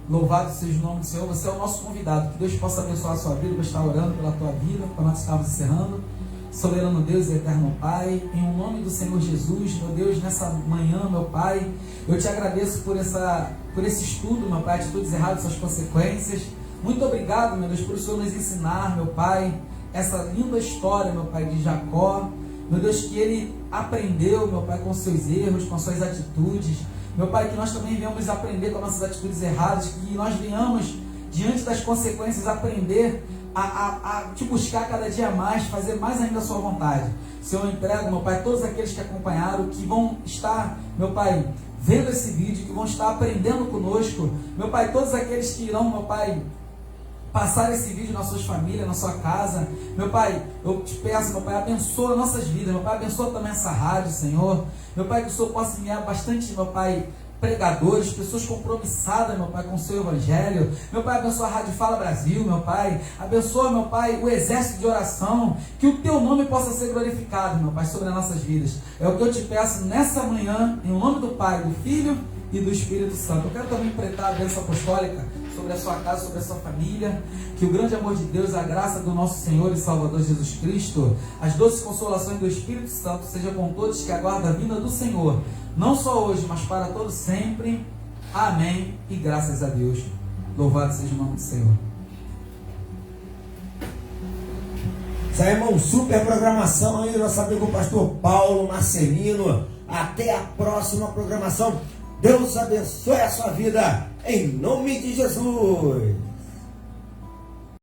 Speaker 1: Louvado seja o nome do Senhor. Você é o nosso convidado. Que Deus possa abençoar a sua vida. Eu vou estar orando pela tua vida, quando nós estamos encerrando. Soberano Deus e eterno Pai, em nome do Senhor Jesus, meu Deus, nessa manhã, meu Pai, eu te agradeço por esse estudo, meu Pai, atitudes erradas, suas consequências. Muito obrigado, meu Deus, por o Senhor nos ensinar, meu Pai, essa linda história, meu Pai, de Jacó. Meu Deus, que ele aprendeu, meu Pai, com seus erros, com suas atitudes. Meu Pai, que nós também venhamos aprender com nossas atitudes erradas, que nós venhamos, diante das consequências, aprender a te buscar cada dia mais, fazer mais ainda a sua vontade. Senhor, eu entrego, meu Pai, todos aqueles que acompanharam, que vão estar, meu Pai, vendo esse vídeo, que vão estar aprendendo conosco. Meu Pai, todos aqueles que irão, meu Pai, passar esse vídeo nas suas famílias, na sua casa. Meu Pai, eu te peço, meu Pai, abençoa nossas vidas. Meu Pai, abençoa também essa rádio, Senhor. Meu Pai, que o Senhor possa enviar bastante, meu Pai, pregadores, pessoas compromissadas, meu Pai, com o seu evangelho. Meu Pai, abençoa a Rádio Fala Brasil, meu Pai. Abençoa, meu Pai, o exército de oração. Que o teu nome possa ser glorificado, meu Pai, sobre as nossas vidas. É o que eu te peço nessa manhã, em nome do Pai, do Filho e do Espírito Santo. Eu quero também pregar a bênção apostólica sobre a sua casa, sobre a sua família. Que o grande amor de Deus, a graça do nosso Senhor e Salvador Jesus Cristo, as doces consolações do Espírito Santo seja com todos que aguardam a vinda do Senhor, não só hoje, mas para todos sempre. Amém e graças a Deus. Louvado seja o nome do Senhor.
Speaker 2: Isso aí, irmão, super programação aí, nosso amigo pastor Paulo Marcelino. Até a próxima programação. Deus abençoe a sua vida, em nome de Jesus.